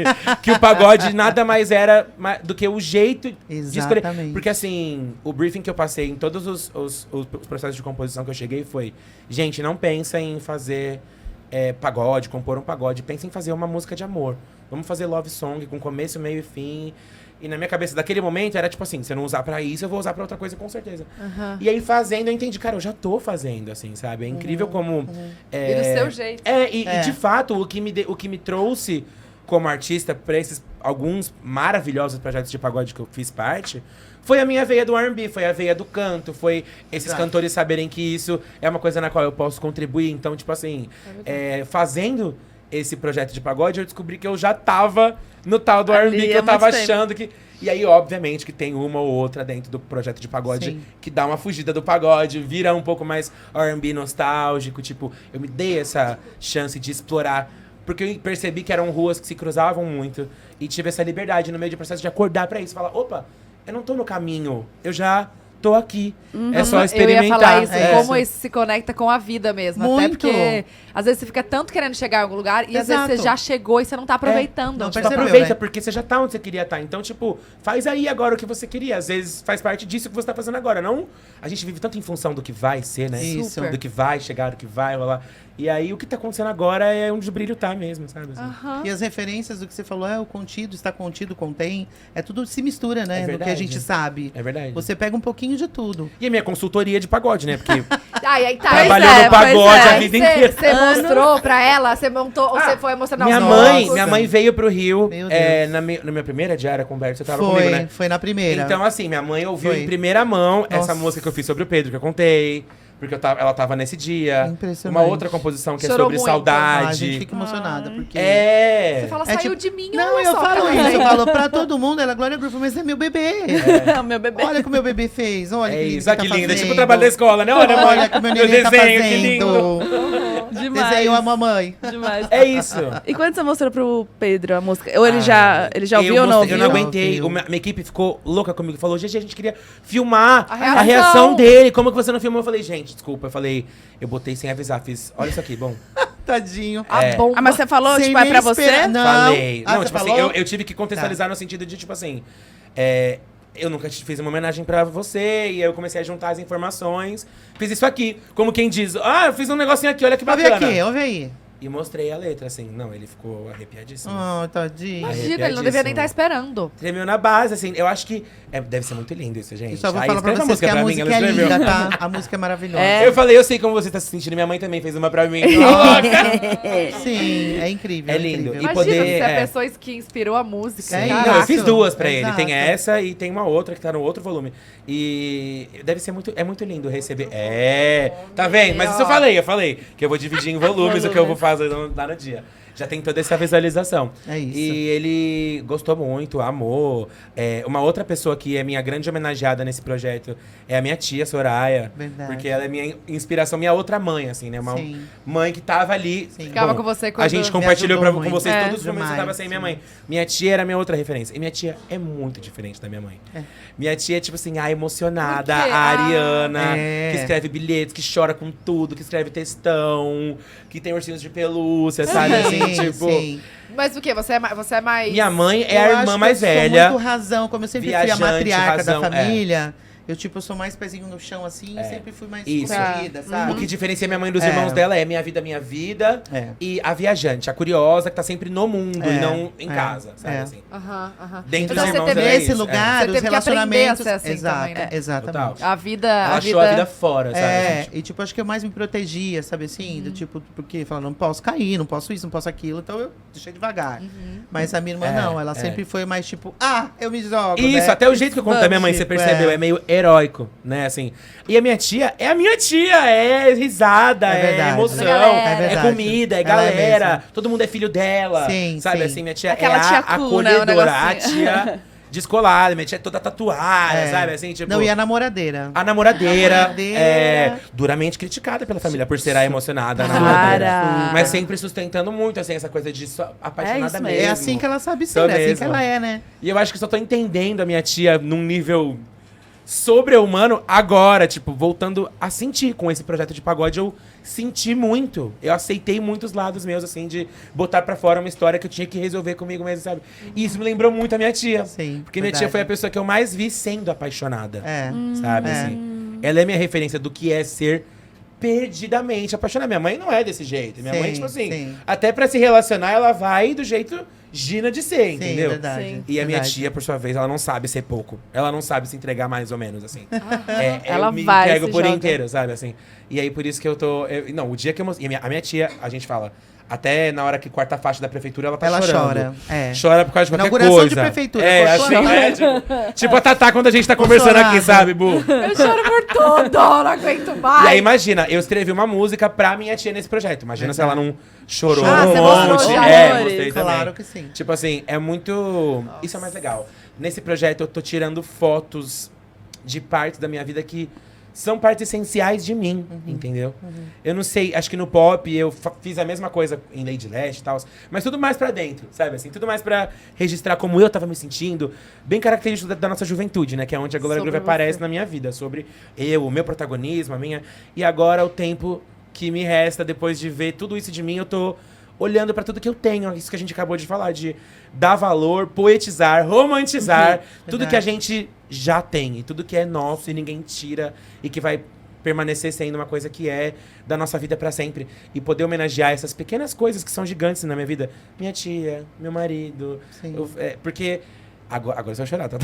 Que o pagode nada mais era do que o jeito de escolher. Exatamente. Porque assim, o briefing que eu passei em todos os processos de composição que eu cheguei foi... Gente, não pensa em fazer pagode, compor um pagode. Pensa em fazer uma música de amor. Vamos fazer love song com começo, meio e fim. E na minha cabeça, daquele momento, era tipo assim, se eu não usar pra isso, eu vou usar pra outra coisa com certeza. Aham. E aí, fazendo, eu entendi, cara, eu já tô fazendo, assim, sabe? É incrível como... E do seu jeito. E de fato, o que me trouxe como artista pra esses alguns maravilhosos projetos de pagode que eu fiz parte, foi a minha veia do R&B, foi a veia do canto, foi esses Exato. cantores saberem que isso é uma coisa na qual eu posso contribuir. Então, tipo assim, fazendo esse projeto de pagode, eu descobri que eu já tava no tal do Ali R&B, que há eu tava muito tempo. achando que... E aí, obviamente, que tem uma ou outra dentro do projeto de pagode Sim. que dá uma fugida do pagode, vira um pouco mais R&B nostálgico, tipo, eu me dei essa chance de explorar, porque eu percebi que eram ruas que se cruzavam muito, e tive essa liberdade no meio do processo de acordar pra isso, falar, opa, eu não tô no caminho, eu já tô aqui, é só experimentar. Eu ia falar isso, É como isso. isso se conecta com a vida mesmo. Até Muito. porque, às vezes, você fica tanto querendo chegar em algum lugar e, às vezes, Exato. você já chegou e você não tá aproveitando. Não Tipo, percebeu, aproveita, né? porque você já tá onde você queria estar. Então, tipo, faz aí agora o que você queria. Às vezes faz parte disso que você tá fazendo agora. Não, a gente vive tanto em função do que vai ser, né? Isso. Super. Do que vai chegar, do que vai rolar. E aí, o que tá acontecendo agora é onde o brilho tá mesmo, sabe? Assim. Aham. E as referências do que você falou, o contido, está contido, contém. É tudo se mistura, né? É no que a verdade. gente sabe. É verdade. Você pega um pouquinho de tudo. E a minha consultoria de pagode, né? Porque Ah, e aí tá. trabalhou é, no pois pagode é. a Aí vida inteira. você mostrou pra ela, você montou, ou você foi mostrar Minha aos mãe, outros? minha mãe veio pro Rio Meu Deus. na minha primeira diária com o Berto, você tava comigo, né? Foi na primeira. Então, assim, minha mãe ouviu Foi. em primeira mão essa Nossa. música que eu fiz sobre o Pedro, que eu contei. Porque ela tava nesse dia. Impressionante. Uma outra composição que é Chorou sobre muito. a saudade. gente fica emocionada, porque... É. Você fala, É saiu tipo- de mim, Não, olha eu só, falo cara. isso. Eu falo pra todo mundo, ela é Glória Groove, mas é meu bebê. Meu bebê. Olha o que o meu bebê fez. Olha É que lindo isso, olha que tá lindo. É tipo fazendo. o trabalho da escola, né? Olha, mãe. Olha que o meu neném tá desenho, que lindo. fazendo. Demais. Desenhou a mamãe. Demais. É isso. E quando você mostrou pro Pedro a música? Ou ele já ouviu ou não ouviu? Eu não aguentei. Ouviu. Minha equipe ficou louca comigo. Falou, GG, a gente queria filmar A a reação. reação dele. Como que você não filmou? Eu falei, gente, desculpa. Eu falei, eu botei sem avisar. Fiz, olha isso aqui, bom. Tadinho. A bomba. Ah, mas você falou, Sem tipo, é nem pra você? esperar. Não. Falei. Ah, Não, você tipo assim, falou? eu tive que contextualizar no sentido de, tipo assim, eu nunca te fiz uma homenagem pra você, e aí eu comecei a juntar as informações. Fiz isso aqui, como quem diz, eu fiz um negocinho aqui, olha que Ouve bacana. aqui, ouve aí. E mostrei a letra, assim. Não, ele ficou arrepiadíssimo. Oh, tadinho. Imagina, ele não devia nem estar esperando. Tremeu na base, assim. Eu acho que deve ser muito lindo isso, gente. E só vou Aí, falar pra escreva vocês que a mim, música ela é escreveu. linda, tá? A música é maravilhosa. Eu falei, eu sei como você tá se sentindo. Minha mãe também fez uma pra mim. Louca! Sim, é incrível. É lindo. incrível. E Imagina poder, se a é. pessoa que inspirou a música. É Caraca. isso. Não, eu fiz duas pra ele. Exato. Tem essa e tem uma outra que tá no outro volume. E deve ser muito... É muito lindo receber... Tá vendo? Mas isso eu falei. Que eu vou dividir em volumes o que eu vou fazer lá no dia. Já tem toda essa visualização. É isso. E ele gostou muito, amou. Uma outra pessoa que é minha grande homenageada nesse projeto é a minha tia, Soraya. Verdade. Porque ela é minha inspiração, minha outra mãe, assim, né? Uma Sim. mãe que tava ali. Sim. Ficava com você A quando... gente Me compartilhou ajudou com muito. vocês É. todos os momentos que eu tava Demais, sem minha sim. mãe. Minha tia era a minha outra referência. E minha tia é muito diferente da minha mãe. Minha tia é, tipo assim, a emocionada, Por quê? a ariana, É. que escreve bilhetes, que chora com tudo, que escreve textão, que tem ursinhos de pelúcia, sabe? Assim, tipo... sim. Mas o quê? Você é mais... Minha mãe é Eu a acho irmã que mais eu sou velha. muito razão, como eu sempre fui a Viajante, matriarca razão, da família. Eu sou mais pezinho no chão, assim, e sempre fui mais Isso. corrida, sabe? O que diferencia minha mãe dos É. irmãos dela é minha vida É. e a viajante, a curiosa, que tá sempre no mundo e não em É. casa, sabe É. assim? Aham. Dentro Então dos você irmãos teve dela é Nesse isso, lugar, Você os teve que aprender a relacionamentos... ser assim Exato, também, né? exatamente. Total. A vida... Ela achou a vida fora, sabe? É, assim, e tipo, acho que eu mais me protegia, sabe assim? Do tipo, porque falando, não posso cair, não posso isso, não posso aquilo, então eu deixei devagar. Mas a minha irmã não, ela sempre foi mais tipo, eu me jogo. Isso, né? até o jeito que eu conto da minha mãe, você Tipo, percebeu, é meio heróico, né, assim. E a minha tia é a minha tia, é risada, É é, verdade. emoção, É é, verdade. comida, é Ela é galera, mesmo. todo mundo é filho dela, Sim, sabe, sim. assim, minha tia Aquela é tia a cool, né, o acolhedora, a negocinho. tia descolada, minha tia é toda tatuada, É. sabe, assim, tipo... Não, e a namoradeira. A namoradeira, A namoradeira. é duramente criticada pela família por ser a emocionada, a Cara. namoradeira. Mas sempre sustentando muito, assim, essa coisa de só apaixonada isso mesmo. mesmo. É assim que ela sabe ser, Sou é assim que mesmo. ela é, né? E eu acho que só tô entendendo a minha tia num nível sobre-humano agora, tipo, voltando a sentir com esse projeto de pagode. Eu senti muito. Eu aceitei muitos lados meus, assim, de botar pra fora uma história que eu tinha que resolver comigo mesmo, sabe? E isso me lembrou muito a minha tia. Sim, Porque minha tia verdade. foi a pessoa que eu mais vi sendo apaixonada. É. Sabe, É. assim? Ela é minha referência do que é ser perdidamente apaixonada. Minha mãe não é desse jeito. Minha Sim, mãe, tipo assim, sim. até pra se relacionar, ela vai do jeito Gina de ser, Sim, entendeu? verdade. Sim. E a minha verdade. tia, por sua vez, ela não sabe ser pouco. Ela não sabe se entregar mais ou menos, assim. Ela eu me vai, entrego se por joga. inteiro, sabe, assim. E aí, por isso que eu tô... não, o dia que eu... E a minha tia, a gente fala... Até na hora que corta a faixa da prefeitura, ela tá Ela chorando. chora. É. Chora por causa de qualquer Inauguração coisa. de prefeitura, É, ficou assim, chorando. tipo a Tatá quando a gente tá conversando aqui, chorada. sabe, Bu? Eu choro por tudo, não aguento mais. E aí, imagina, eu escrevi uma música pra minha tia nesse projeto. Imagina se ela não chorou Ah, um você monte. mostrou já? Mostrei Claro também. que sim. Tipo assim, é muito... Isso é mais legal. Nesse projeto eu tô tirando fotos de partes da minha vida que são partes essenciais de mim, entendeu? Eu não sei, acho que no pop eu fiz a mesma coisa em Lady Leste e tal, mas tudo mais pra dentro, sabe assim? Tudo mais pra registrar como eu tava me sentindo, bem característico da nossa juventude, né? Que é onde a Glória Sobre Groove aparece você. na minha vida, sobre eu, o meu protagonismo, a minha... E agora o tempo que me resta depois de ver tudo isso de mim, eu tô olhando pra tudo que eu tenho, isso que a gente acabou de falar, de dar valor, poetizar, romantizar tudo verdade. que a gente já tem, e tudo que é nosso e ninguém tira, e que vai permanecer sendo uma coisa que é da nossa vida pra sempre. E poder homenagear essas pequenas coisas que são gigantes na minha vida. Minha tia, meu marido. Sim. Porque... Agora você vai chorar, tá?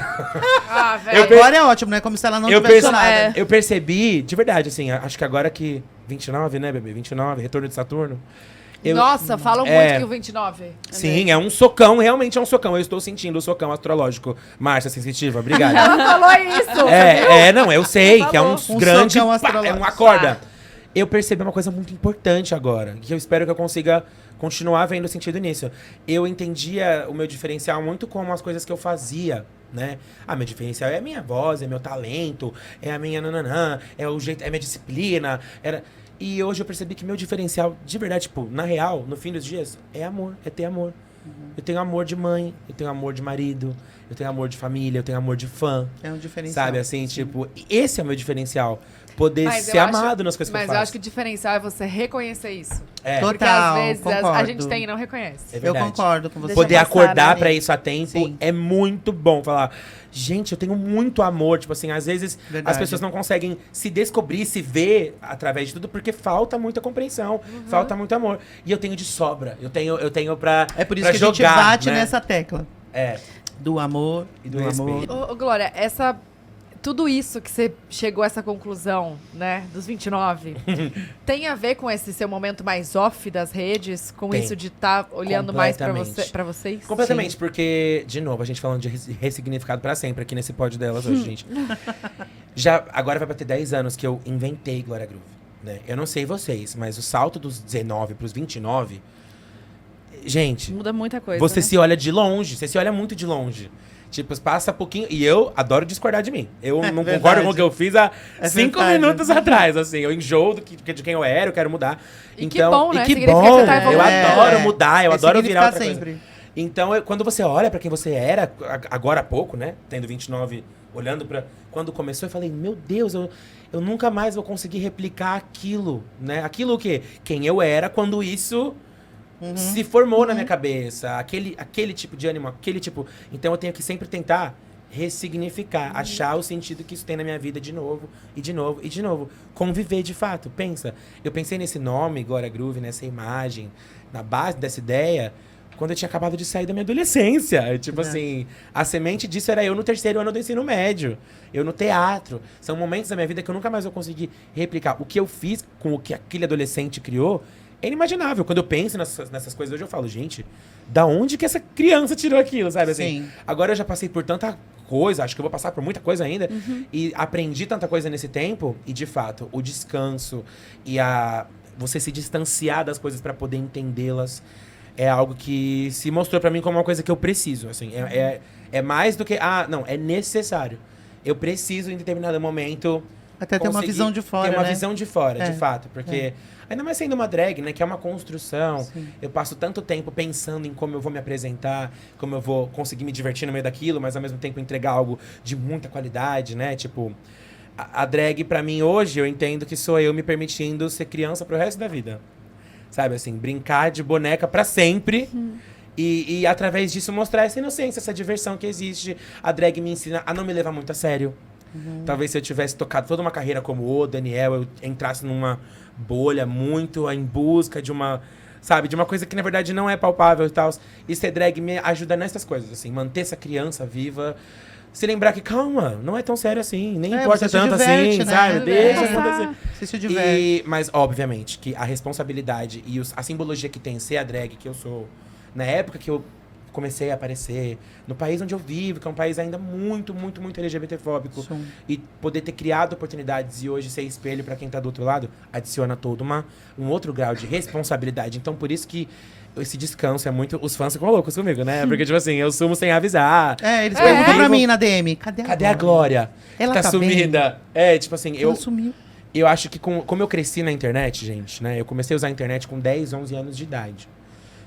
Ah, Eu velho. Agora é ótimo, né? Como se ela não Eu tivesse perce- chorado. Eu percebi, de verdade, assim, acho que agora que... 29, né, bebê? 29, retorno de Saturno. Eu- Nossa, falam É. muito que o 29. Sim, é um socão, realmente é um socão. Eu estou sentindo o socão astrológico. Márcia Sensitiva, obrigada. Ela falou isso. você viu? Não, eu sei que é um Um grande... socão pá, astrológico. é uma corda. Eu percebi uma coisa muito importante agora, que eu espero que eu consiga continuar vendo sentido nisso. Eu entendia o meu diferencial muito como as coisas que eu fazia, né? Ah, meu diferencial é a minha voz, é meu talento, é a minha nananã, é o jeito, é a minha disciplina, E hoje eu percebi que meu diferencial, de verdade, tipo, na real, no fim dos dias, é amor, é ter amor. Eu tenho amor de mãe, eu tenho amor de marido, eu tenho amor de família, eu tenho amor de fã. É um diferencial. Sabe, assim, tipo, esse é o meu diferencial. poder Mas ser eu acho- amado nas coisas que eu Mas faço. eu acho que o diferencial é você reconhecer isso. É, Total. Porque às vezes a concordo. gente tem e não reconhece. é Eu verdade. concordo com você. Poder passar, acordar né? pra isso a tempo Sim. é muito bom. Falar, gente, eu tenho muito amor. Tipo assim, às vezes Verdade. as pessoas não conseguem se descobrir, se ver através de tudo, porque falta muita compreensão, falta muito amor. E eu tenho de sobra. Eu tenho pra É por isso pra que a gente jogar, bate né? nessa tecla. É. Do amor E do amor. respeito. Ô, Glória, tudo isso que você chegou a essa conclusão, né, dos 29, tem a ver com esse seu momento mais off das redes? Com Tem. isso de estar olhando mais pra Completamente. vocês? Completamente, porque, de novo, a gente falando de ressignificado pra sempre aqui nesse pódio delas hoje, gente. Agora vai bater 10 anos que eu inventei Glória Groove, né? Eu não sei vocês, mas o salto dos 19 pros 29, gente, Muda muita coisa. você né? se olha de longe, você se olha muito de longe. Tipo, passa pouquinho. E eu adoro discordar de mim. Eu não verdade. concordo com o que eu fiz há É 5 verdade. minutos atrás, assim. Eu enjoo de quem eu era, eu quero mudar. E que Então, bom, né? E que Significa bom. que você tá Eu evoluindo. adoro mudar, eu adoro virar outra sempre. coisa. Então, quando você olha pra quem você era, agora há pouco, né? Tendo 29, olhando pra... Quando começou, eu falei, meu Deus, eu nunca mais vou conseguir replicar aquilo, né? Aquilo o quê? Quem eu era quando isso... se formou na minha cabeça, aquele tipo de ânimo, aquele tipo... Então eu tenho que sempre tentar ressignificar, achar o sentido que isso tem na minha vida de novo, e de novo, e de novo. Conviver de fato, pensa. Eu pensei nesse nome, Glória Groove, nessa imagem, na base dessa ideia, quando eu tinha acabado de sair da minha adolescência. Tipo assim, a semente disso era eu no 3º ano do ensino médio, eu no teatro. São momentos da minha vida que eu nunca mais vou conseguir replicar. O que eu fiz com o que aquele adolescente criou é inimaginável. Quando eu penso nessas coisas hoje, eu falo, gente, da onde que essa criança tirou aquilo, sabe? Assim, Sim. agora eu já passei por tanta coisa, acho que eu vou passar por muita coisa ainda, e aprendi tanta coisa nesse tempo, e de fato, o descanso e você se distanciar das coisas pra poder entendê-las é algo que se mostrou pra mim como uma coisa que eu preciso, assim. É mais do que, não, é necessário. Eu preciso, em determinado momento... Até ter uma conseguir visão de fora, ter uma né? visão de fora, É, de fato. Porque, ainda mais sendo uma drag, né? Que é uma construção. Sim. Eu passo tanto tempo pensando em como eu vou me apresentar, como eu vou conseguir me divertir no meio daquilo, mas ao mesmo tempo entregar algo de muita qualidade, né? Tipo, a drag, pra mim, hoje, eu entendo que sou eu me permitindo ser criança pro resto da vida. Sabe, assim, brincar de boneca pra sempre. E através disso mostrar essa inocência, essa diversão que existe. A drag me ensina a não me levar muito a sério. Talvez se eu tivesse tocado toda uma carreira como o Daniel, eu entrasse numa bolha muito em busca de uma, sabe, de uma coisa que na verdade não é palpável e tal. E ser drag me ajuda nessas coisas, assim, manter essa criança viva. Se lembrar que, calma, não é tão sério assim, nem importa você se tanto diverte, assim, né? sabe? Deixa Passar. acontecer. Você se diverte. Mas, obviamente, que a responsabilidade e a simbologia que tem ser a drag que eu sou, na época que eu comecei a aparecer, no país onde eu vivo, que é um país ainda muito, muito, muito LGBTfóbico, Sim. e poder ter criado oportunidades e hoje ser espelho pra quem tá do outro lado, adiciona todo um outro grau de responsabilidade. Então, por isso que esse descanso é muito... Os fãs ficam loucos comigo, né? Porque, tipo assim, eu sumo sem avisar. Eles perguntam pra Vivo- mim na DM, cadê a Glória? Ela tá tá sumida. É, tipo assim, Ela sumiu. eu acho que como eu cresci na internet, gente, né? Eu comecei a usar a internet com 10, 11 anos de idade.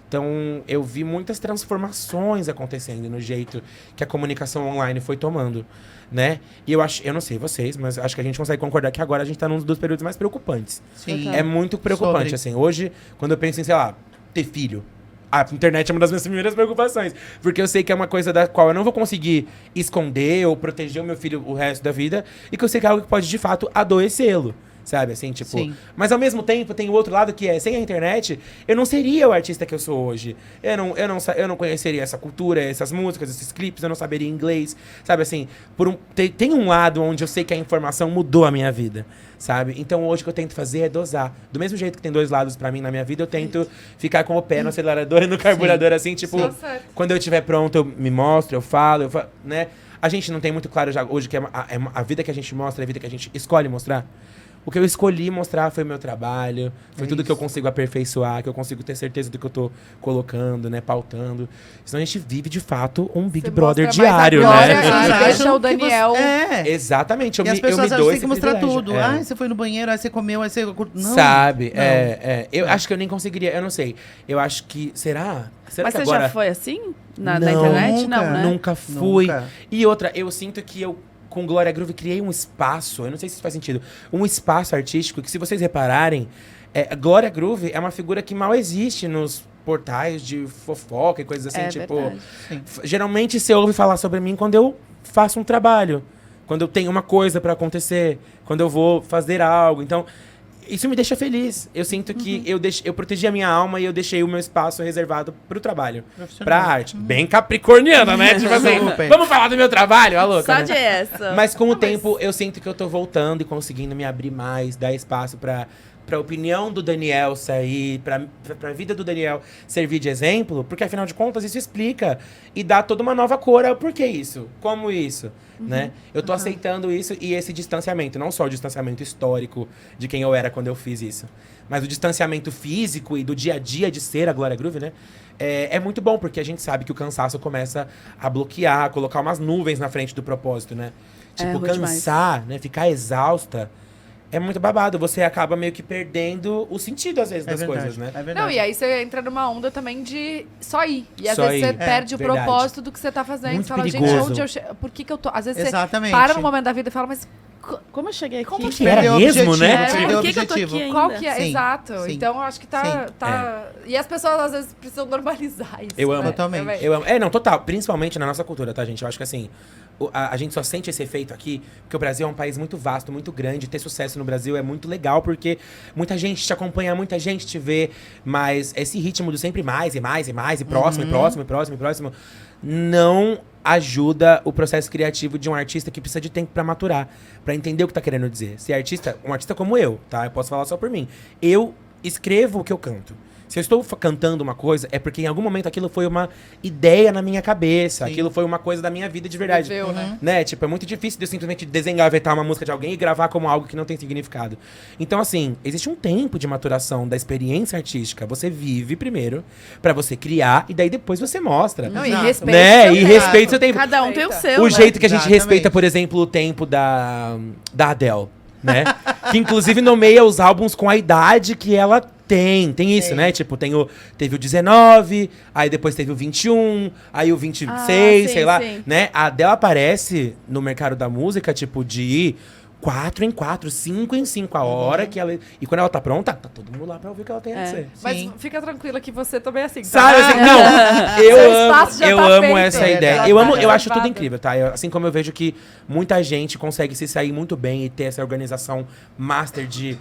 Então, eu vi muitas transformações acontecendo no jeito que a comunicação online foi tomando, né? E eu não sei vocês, mas acho que a gente consegue concordar que agora a gente tá num dos períodos mais preocupantes. Sim. É muito preocupante, Sobre. assim. Hoje, quando eu penso em, sei lá, ter filho, a internet é uma das minhas primeiras preocupações. Porque eu sei que é uma coisa da qual eu não vou conseguir esconder ou proteger o meu filho o resto da vida. E que eu sei que é algo que pode, de fato, adoecê-lo. Sabe, assim, tipo... Sim. Mas, ao mesmo tempo, tem o outro lado que é, sem a internet, eu não seria o artista que eu sou hoje. Eu não conheceria essa cultura, essas músicas, esses clipes, eu não saberia inglês. Sabe, assim, tem um lado onde eu sei que a informação mudou a minha vida, sabe? Então, hoje, o que eu tento fazer é dosar. Do mesmo jeito que tem 2 lados pra mim na minha vida, eu tento ficar com o pé no acelerador e no carburador, assim, tipo... Tá certo. Quando eu estiver pronto, eu me mostro, eu falo, né? A gente não tem muito claro já hoje que a vida que a gente mostra, a vida que a gente escolhe mostrar. O que eu escolhi mostrar foi o meu trabalho, foi tudo que eu consigo aperfeiçoar, que eu consigo ter certeza do que eu tô colocando, né, pautando. Senão a gente vive, de fato, um Big Você Brother mostra mais a diário, Glória né? e Acham deixa o que você- Daniel... É. Exatamente, E as eu pessoas me acham dou que tem esse que mostrar privilégio. tudo. É. Ai, você foi no banheiro, aí você comeu, aí você... Não. Sabe? Não. Eu acho que eu nem conseguiria, eu não sei. Eu acho que, será Mas que você agora... já foi assim? Na Não, internet? nunca. Não, né? Nunca fui. Nunca. E outra, eu sinto que eu com Glória Groove, criei um espaço, eu não sei se isso faz sentido, um espaço artístico que, se vocês repararem, Glória Groove é uma figura que mal existe nos portais de fofoca e coisas assim, tipo... Verdade. Geralmente você ouve falar sobre mim quando eu faço um trabalho, quando eu tenho uma coisa pra acontecer, quando eu vou fazer algo. Então, isso me deixa feliz. Eu sinto que eu protegi a minha alma e eu deixei o meu espaço reservado pro trabalho, pra arte. Bem capricorniana, né? Tipo assim, Super. vamos falar do meu trabalho, a louca, Só né? de essa. Mas com o tempo, eu sinto que eu tô voltando e conseguindo me abrir mais, dar espaço pra opinião do Daniel sair, pra vida do Daniel servir de exemplo, porque afinal de contas isso explica e dá toda uma nova cor ao porquê isso, como isso, né? Eu tô aceitando isso e esse distanciamento, não só o distanciamento histórico de quem eu era quando eu fiz isso, mas o distanciamento físico e do dia a dia de ser a Glória Groove, né? É muito bom, porque a gente sabe que o cansaço começa a bloquear, a colocar umas nuvens na frente do propósito, né? Tipo, ruim demais. cansar, né? Ficar exausta. É muito babado. Você acaba meio que perdendo o sentido, às vezes, das coisas, né? É verdade. Não, e aí você entra numa onda também de só ir. E às Só vezes ir. você perde o verdade. propósito do que você tá fazendo. Muito Você fala, perigoso. gente, onde eu chego? Por que eu tô... Às vezes Exatamente. você para num momento da vida e fala, mas Como eu cheguei aqui? Como que era Perdeu o mesmo, objetivo, né? perdeu o Por que que eu tô objetivo. aqui ainda? qual que é? Sim, Exato. sim. Então, eu acho que tá... Sim. E as pessoas, às vezes, precisam normalizar isso. Eu amo. né? Totalmente. Também. Eu amo. Não, total. Principalmente na nossa cultura, tá, gente? Eu acho que assim, a gente só sente esse efeito aqui porque o Brasil é um país muito vasto, muito grande. Ter sucesso no Brasil é muito legal porque muita gente te acompanha, muita gente te vê, mas esse ritmo do sempre mais e mais e mais, e próximo, e próximo, e próximo, e próximo, não ajuda o processo criativo de um artista que precisa de tempo pra maturar, pra entender o que tá querendo dizer. Ser artista, um artista como eu, tá? Eu posso falar só por mim. Eu escrevo o que eu canto. Se eu estou cantando uma coisa, é porque em algum momento aquilo foi uma ideia na minha cabeça. Sim. Aquilo foi uma coisa da minha vida de verdade. Viveu, né? Né? Tipo, é muito difícil de eu simplesmente desengavetar uma música de alguém e gravar como algo que não tem significado. Então, assim, existe um tempo de maturação da experiência artística. Você vive primeiro, pra você criar, e daí depois você mostra. Não, e Exato. respeita. Né? seu E tempo. respeita o seu tempo. Cada um tem o Respeita. seu, O né? jeito que a gente Exatamente. respeita, por exemplo, o tempo da Adele, né? Que inclusive nomeia os álbuns com a idade que ela tem isso, Tem. né? Tipo, teve o 19, aí depois teve o 21, aí o 26, sim, sei lá, sim. né? A Adele aparece no mercado da música, tipo, de 4 em 4, 5 em 5 a hora que ela... E quando ela tá pronta, tá todo mundo lá pra ouvir o que ela tem a dizer. Mas Sim. fica tranquila que você também é assim. tá? Sabe, assim, não, Seu espaço já eu tá amo feito. essa É, ideia. já Eu tá amo, eu acho tudo reservado. incrível, tá? Assim como eu vejo que muita gente consegue se sair muito bem e ter essa organização master de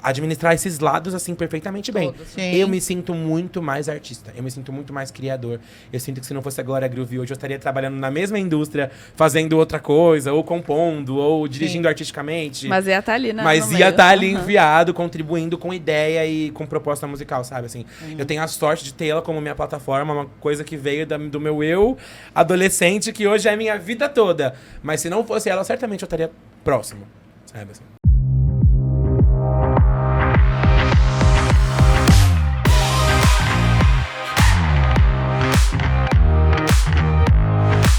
administrar esses lados, assim, perfeitamente bem. Todos. Sim. Eu me sinto muito mais artista, eu me sinto muito mais criador. Eu sinto que se não fosse a Glória Groove hoje, eu estaria trabalhando na mesma indústria, fazendo outra coisa, ou compondo, ou dirigindo artisticamente. Mas ia estar ali, né? Mas no ia meio. estar ali Aham. enviado, contribuindo com ideia e com proposta musical, sabe? Assim, eu tenho a sorte de ter ela como minha plataforma, uma coisa que veio do meu eu adolescente, que hoje é a minha vida toda. Mas se não fosse ela, certamente eu estaria próximo, sabe? Assim.